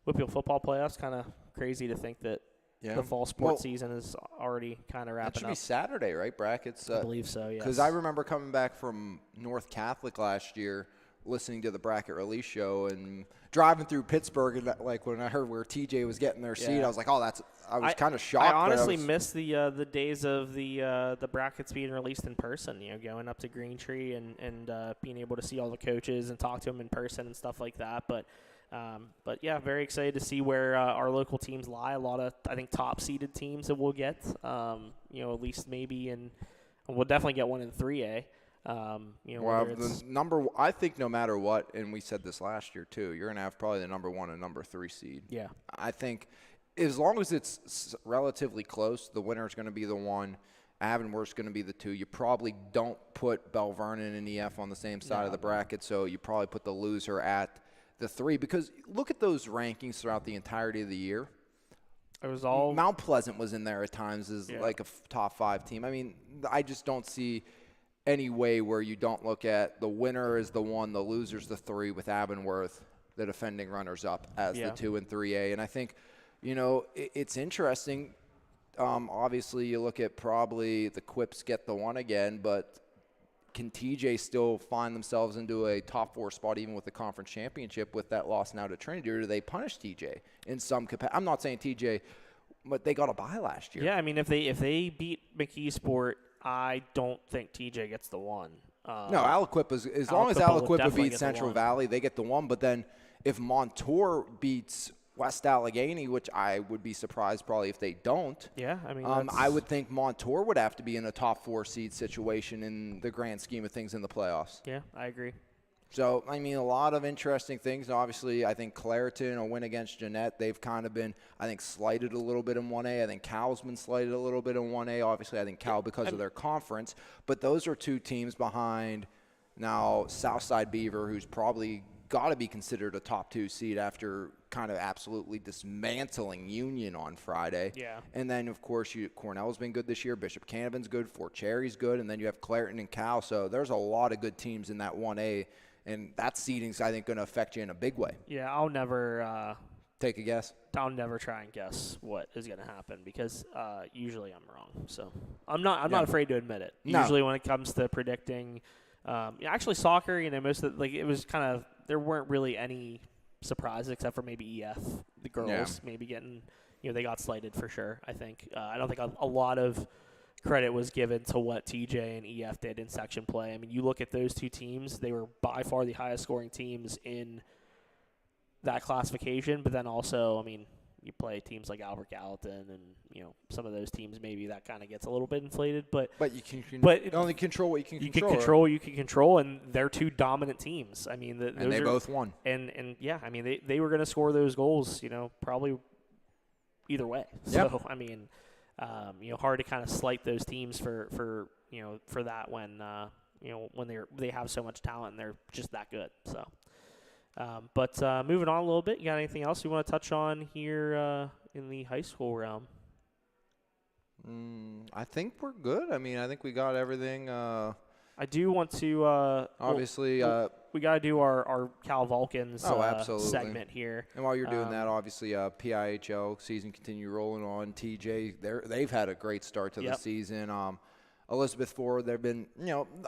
WPIAL football playoffs. Kind of crazy to think that the fall sports season is already kind of wrapping up. That should be Saturday, right? Brackets. I believe so. Yes. Because I remember coming back from North Catholic last year, listening to the bracket release show and driving through Pittsburgh, and like when I heard where TJ was getting their seat, I was like, I was kind of shocked. I honestly missed the days of the brackets being released in person. Going up to Green Tree and being able to see all the coaches and talk to them in person and stuff like that. But yeah, very excited to see where our local teams lie. A lot of, I think, top seeded teams that we'll get. At least maybe we'll definitely get one in 3A. The number, I think no matter what, and we said this last year too, you're going to have probably the number 1 and number 3 seed. Yeah. I think as long as it's relatively close, the winner is going to be the 1. Avonworth's going to be the 2. You probably don't put Bell Vernon and EF on the same side of the bracket, so you probably put the loser at the 3. Because look at those rankings throughout the entirety of the year. It was all Mount Pleasant was in there at times as like a top 5 team. I mean, I just don't see any way where you don't look at the winner is the 1, the loser's the 3, with Avonworth, the defending runners-up, as the 2 and 3A. And I think, it's interesting. Obviously, you look at probably the Quips get the 1 again, but can TJ still find themselves into a top 4 spot even with the conference championship with that loss now to Trinity, or do they punish TJ in some capacity? I'm not saying TJ, but they got a bye last year. Yeah, I mean, if they beat McKeesport, I don't think TJ gets the 1. No, Aliquip is as long as Aliquip beats Central Valley, they get the 1. But then if Montour beats West Allegheny, which I would be surprised probably if they don't. Yeah, I mean, I would think Montour would have to be in a top 4 seed situation in the grand scheme of things in the playoffs. Yeah, I agree. So, I mean, a lot of interesting things. Obviously, I think Clareton, a win against Jeanette, they've kind of been, I think, slighted a little bit in 1A. I think Cal's been slighted a little bit in 1A. Obviously, I think Cal because of their conference. But those are 2 teams behind now Southside Beaver, who's probably got to be considered a top 2 seed after kind of absolutely dismantling Union on Friday. Yeah. And then, of course, Cornell's been good this year. Bishop Canavan's good. Fort Cherry's good. And then you have Clareton and Cal. So there's a lot of good teams in that 1A. And that seeding's, I think, going to affect you in a big way. Yeah, I'll never take a guess. I'll never try and guess what is going to happen because usually I'm wrong. So I'm not afraid to admit it. No. Usually when it comes to predicting, actually soccer, most of it was kind of, there weren't really any surprises except for maybe EF, the girls maybe getting, they got slighted for sure. I think I don't think a lot of credit was given to what TJ and EF did in section play. I mean, you look at those 2 teams, they were by far the highest scoring teams in that classification, but then also, I mean, you play teams like Albert Gallatin and, some of those teams, maybe that kind of gets a little bit inflated, but you can only control what you can control. You can control, and they're 2 dominant teams. I mean, and they both won. And yeah, I mean, they were going to score those goals, probably either way. Yep. So, I mean, hard to kind of slight those teams for that when when they have so much talent and they're just that good. So, but moving on a little bit, you got anything else you want to touch on here in the high school realm? I think we're good. I mean, I think we got everything. I do want to obviously we got to do our Cal Vulcans absolutely. segment here. And while you're doing that, obviously PIHL season continue rolling on. TJ, they've had a great start to the season. Elizabeth Ford, they've been,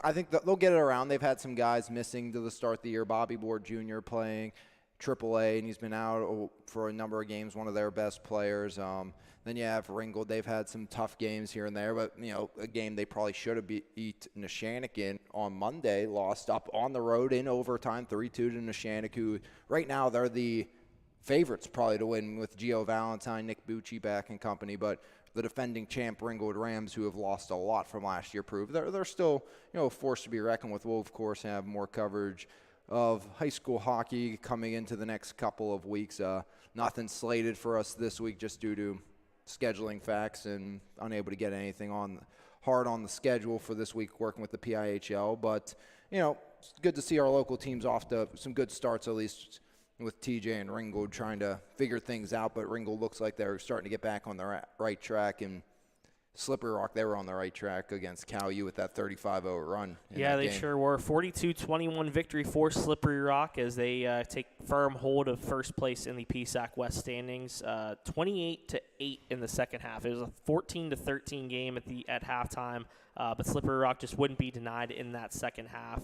I think they'll get it around. They've had some guys missing to the start of the year. Bobby Board Jr. playing AAA, and he's been out for a number of games, one of their best players. Then you have Ringgold. They've had some tough games here and there, but, a game they probably should have beat Neshannock in on Monday, lost up on the road in overtime, 3-2 to Neshannock, who right now they're the favorites probably to win with Gio Valentine, Nick Bucci back and company, but the defending champ Ringgold Rams, who have lost a lot from last year, prove they're still, a force to be reckoned with. We'll, of course, have more coverage of high school hockey coming into the next couple of weeks. Nothing slated for us this week just due to scheduling facts and unable to get anything hard on the schedule for this week working with the PIHL. But, it's good to see our local teams off to some good starts, at least with TJ and Ringgold trying to figure things out. But Ringgold looks like they're starting to get back on the right track. And Slippery Rock, they were on the right track against Cal U with that 35-0 run. Yeah, they sure were. 42-21 victory for Slippery Rock as they take firm hold of first place in the PSAC West standings. 28-8 in the second half. It was a 14-13 game at halftime, but Slippery Rock just wouldn't be denied in that second half.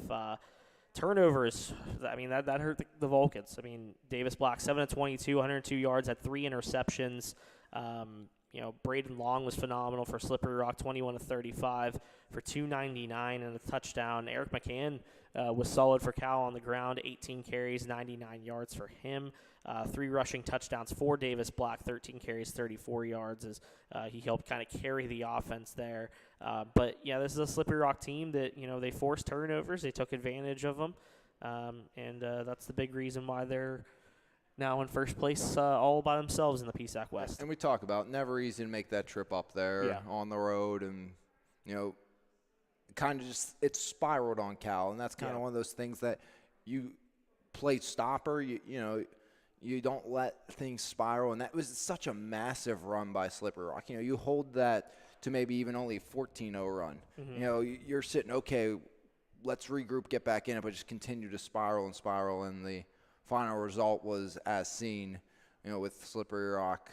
Turnovers, I mean, that hurt the Vulcans. I mean, Davis Black, 7-22, 102 yards, had 3 interceptions. Braden Long was phenomenal for Slippery Rock, 21-35 for 299 and a touchdown. Eric McCann was solid for Cal on the ground, 18 carries, 99 yards for him. 3 rushing touchdowns for Davis Black, 13 carries, 34 yards as he helped kind of carry the offense there. But this is a Slippery Rock team that, they forced turnovers. They took advantage of them, and that's the big reason why they're now in first place all by themselves in the PSAC West. And we talk about never easy to make that trip up there on the road, and, kind of just it's spiraled on Cal, and that's kind of one of those things that you play stopper, you don't let things spiral, and that was such a massive run by Slippery Rock. You hold that to maybe even only a 14-0 run. Mm-hmm. You're sitting, okay, let's regroup, get back in it, but just continue to spiral, and the final result was as seen, with Slippery Rock,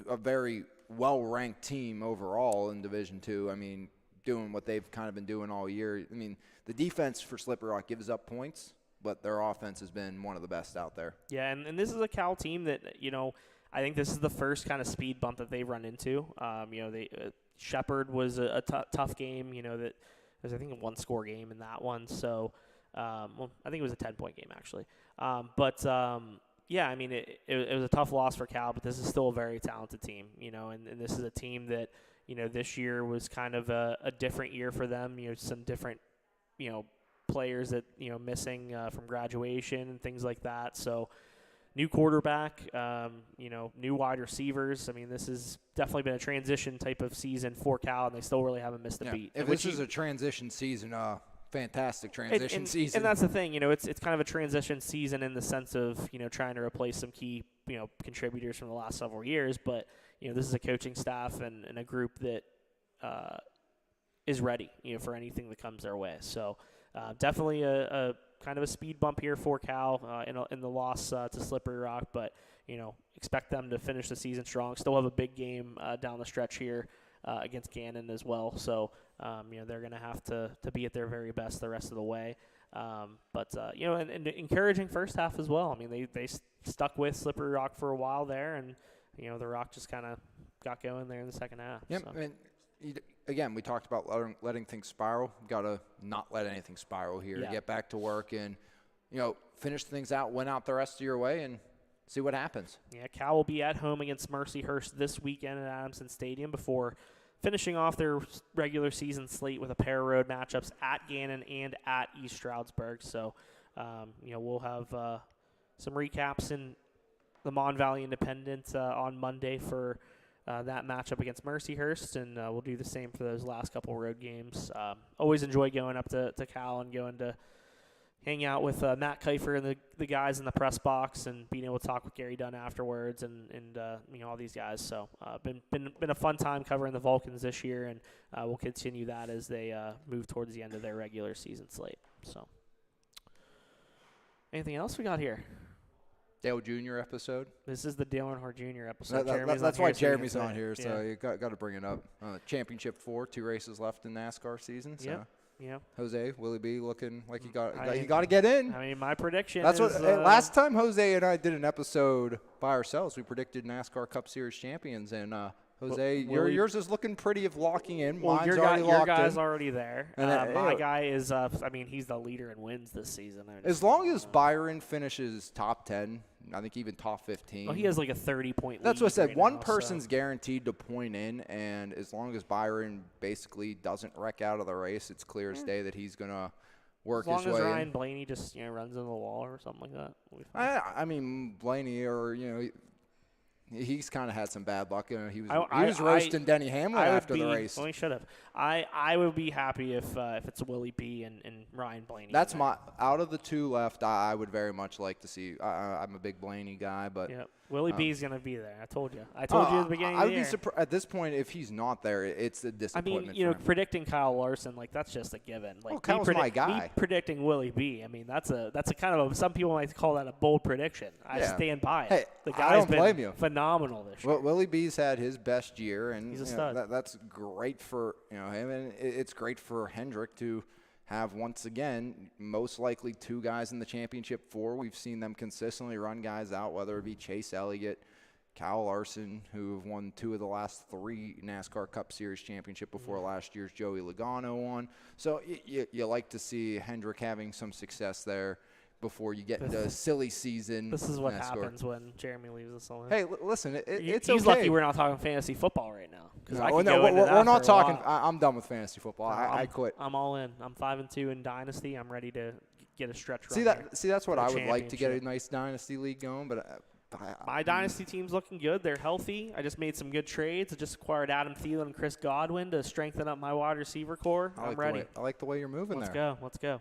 a very well-ranked team overall in Division II. I mean, doing what they've kind of been doing all year. I mean, the defense for Slippery Rock gives up points, but their offense has been one of the best out there. Yeah, and this is a Cal team that, I think this is the first kind of speed bump that they've run into. Shepherd was a tough game, that was, I think, a one-score game in that one. So, I think it was a 10-point game, actually. I mean, it was a tough loss for Cal, but this is still a very talented team, and this is a team that, this year was kind of a different year for them, some different, players that, missing from graduation and things like that. So new quarterback, new wide receivers. I mean, this has definitely been a transition type of season for Cal, and they still really haven't missed a beat. If this is a transition season, fantastic transition season. And that's the thing, it's kind of a transition season in the sense of, trying to replace some key, contributors from the last several years. But, this is a coaching staff and a group that is ready, for anything that comes their way. So definitely a kind of a speed bump here for Cal in the loss to Slippery Rock. But, expect them to finish the season strong. Still have a big game down the stretch here against Gannon as well. So, they're going to have to be at their very best the rest of the way. And encouraging first half as well. I mean, they stuck with Slippery Rock for a while there, and, the Rock just kind of got going there in the second half. Yep. So. And again, we talked about letting things spiral. Got to not let anything spiral here. Yeah. Get back to work and, finish things out, win out the rest of your way, and see what happens. Yeah, Cal will be at home against Mercyhurst this weekend at Adamson Stadium before finishing off their regular season slate with a pair of road matchups at Gannon and at East Stroudsburg. So, we'll have some recaps in the Mon Valley Independent on Monday for that matchup against Mercyhurst, and we'll do the same for those last couple road games. Always enjoy going up to Cal and going to hang out with Matt Kiefer and the guys in the press box, and being able to talk with Gary Dunn afterwards, and all these guys. So been a fun time covering the Vulcans this year, and we'll continue that as they move towards the end of their regular season slate. So anything else we got here? Dale Jr. episode. This is the Dale Earnhardt Jr. episode. That's why Jeremy's on here, so you got to bring it up. Championship 4, 2 races left in NASCAR season. So. Yep. Yeah, Jose, will he be looking like you got to get in? I mean, my prediction. That's what last time Jose and I did an episode by ourselves. We predicted NASCAR Cup Series champions, and Jose, yours is looking pretty of locking in. Well, Mine's already locked in. Your guy's already there. And my guy is. He's the leader in wins this season. As long as Byron finishes top 10. I think even top 15. Well, he has like a 30-point lead. That's what I said. One person's guaranteed to point in, and as long as Byron basically doesn't wreck out of the race, it's clear as day that he's going to work his way in. As long as Ryan Blaney just runs into the wall or something like that. I mean, Blaney or, he's kind of had some bad luck. He was roasting Denny Hamlin after the race. Well, he should have. I would be happy if it's Willie B and Ryan Blaney. That's out of the two left. I would very much like to see. I'm a big Blaney guy, but Willie B's going to be there. I told you. I told you at the beginning of the year. I would be surprised at this point if he's not there. It's a disappointment. I mean, for him. predicting Kyle Larson, like that's just a given. Like Kyle's my guy. Me predicting Willie B. I mean, that's a kind of some people might call that a bold prediction. I stand by it. Hey, the I guy's don't blame you. Phenomenal this year. Willie B's had his best year, and he's a stud. That's great for him, and it's great for Hendrick to have once again most likely two guys in the championship four. We've seen them consistently run guys out, whether it be Chase Elliott, Kyle Larson, who have won 2 of the last 3 NASCAR Cup Series championship before last year's Joey Logano won. So you like to see Hendrick having some success there before you get into a silly season. This is what NASCAR. happens when Jeremy leaves us alone. Hey, listen, it's he's okay. lucky we're not talking fantasy football right now. We're not talking. I'm done with fantasy football. I quit. I'm all in. I'm 5-2 in Dynasty. I'm ready to get a stretch run. See, that's what I would like to get a nice Dynasty league going, but. My Dynasty team's looking good. They're healthy. I just made some good trades. I just acquired Adam Thielen and Chris Godwin to strengthen up my wide receiver core. I'm ready. I like the way you're moving there. Let's go.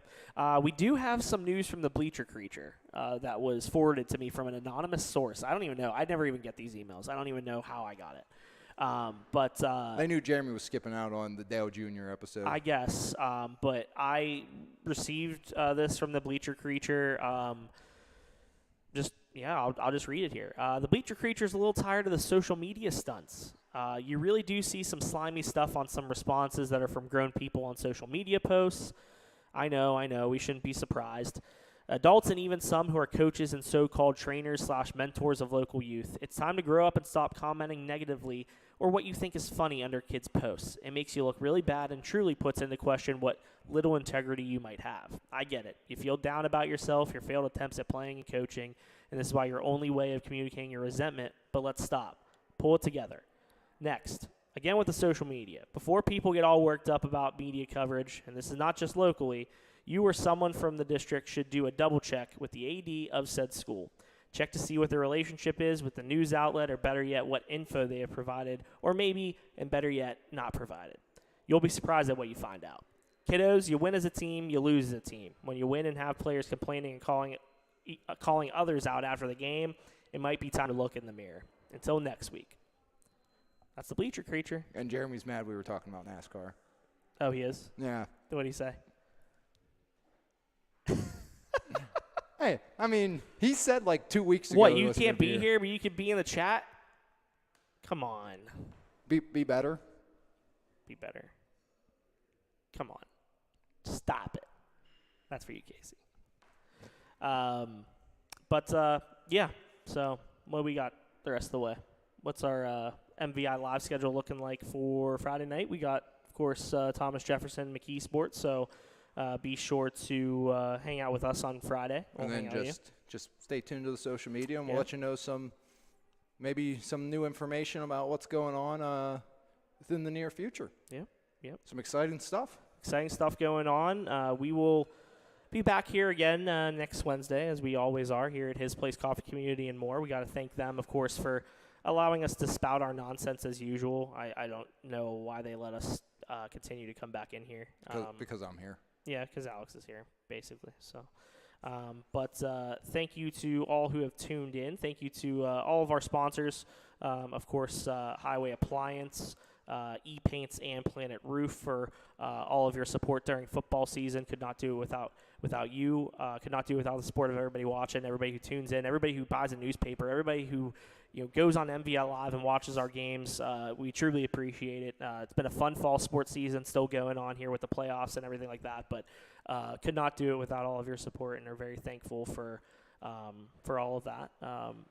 We do have some news from the Bleacher Creature that was forwarded to me from an anonymous source. I don't even know. I never even get these emails. I don't even know how I got it. But they knew Jeremy was skipping out on the Dale Jr. episode. I guess. But I received this from the Bleacher Creature. I'll just read it here. The Bleacher Creature is a little tired of the social media stunts. You really do see some slimy stuff on some responses that are from grown people on social media posts. I know. We shouldn't be surprised. Adults and even some who are coaches and so-called trainers / mentors of local youth. It's time to grow up and stop commenting negatively or what you think is funny under kids' posts. It makes you look really bad and truly puts into question what little integrity you might have. I get it. You feel down about yourself, your failed attempts at playing and coaching, and this is why your only way of communicating your resentment, but let's stop. Pull it together. Next, again with the social media. Before people get all worked up about media coverage, and this is not just locally, you or someone from the district should do a double check with the AD of said school. Check to see what their relationship is with the news outlet, or better yet, what info they have provided, or maybe, and better yet, not provided. You'll be surprised at what you find out. Kiddos, you win as a team, you lose as a team. When you win and have players complaining and calling others out after the game, it might be time to look in the mirror. Until next week. That's the Bleacher Creature. And Jeremy's mad we were talking about NASCAR. Oh, he is? Yeah. What did he say? Hey, I mean, he said like 2 weeks ago. What, you can't be here, but you could be in the chat? Come on. Be better? Be better. Come on. Stop it. That's for you, Casey. Yeah. So, what do we got the rest of the way? What's our MVI live schedule looking like for Friday night? We got, of course, Thomas Jefferson, McKee Sports, so be sure to hang out with us on Friday. And then just stay tuned to the social media, and we'll let you know maybe some new information about what's going on within the near future. Yep. Some exciting stuff. Exciting stuff going on. We will be back here again next Wednesday, as we always are here at His Place Coffee Community and more. We got to thank them, of course, for allowing us to spout our nonsense as usual. I don't know why they let us continue to come back in here. Because I'm here. Yeah, because Alex is here, basically. So, thank you to all who have tuned in. Thank you to all of our sponsors, of course, Highway Appliance, E-Paints, and Planet Roof for all of your support during football season. Could not do it without you. Could not do it without the support of everybody watching, everybody who tunes in, everybody who buys a newspaper, everybody who goes on MVI Live and watches our games. We truly appreciate it. It's been a fun fall sports season, still going on here with the playoffs and everything like that. But could not do it without all of your support, and are very thankful for all of that.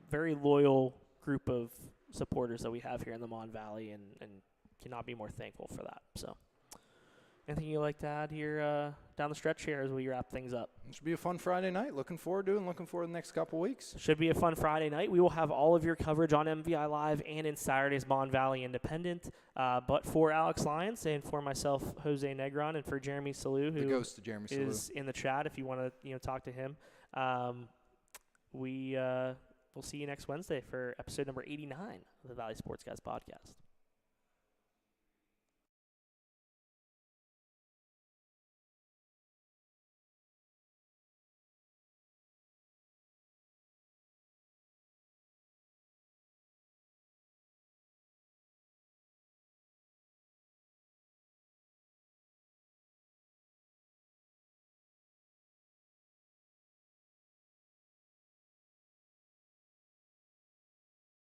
Very loyal group of supporters that we have here in the Mon Valley, and cannot be more thankful for that. So, anything you'd like to add here down the stretch here as we wrap things up? It should be a fun Friday night. Looking forward to it, and looking forward to the next couple weeks. Should be a fun Friday night. We will have all of your coverage on MVI Live and in Saturday's Mon Valley Independent. But for Alex Lyons and for myself, Jose Negron, and for Jeremy Salou, who is in the chat if you want to talk to him, we'll see you next Wednesday for episode number 89 of the Valley Sports Guys podcast.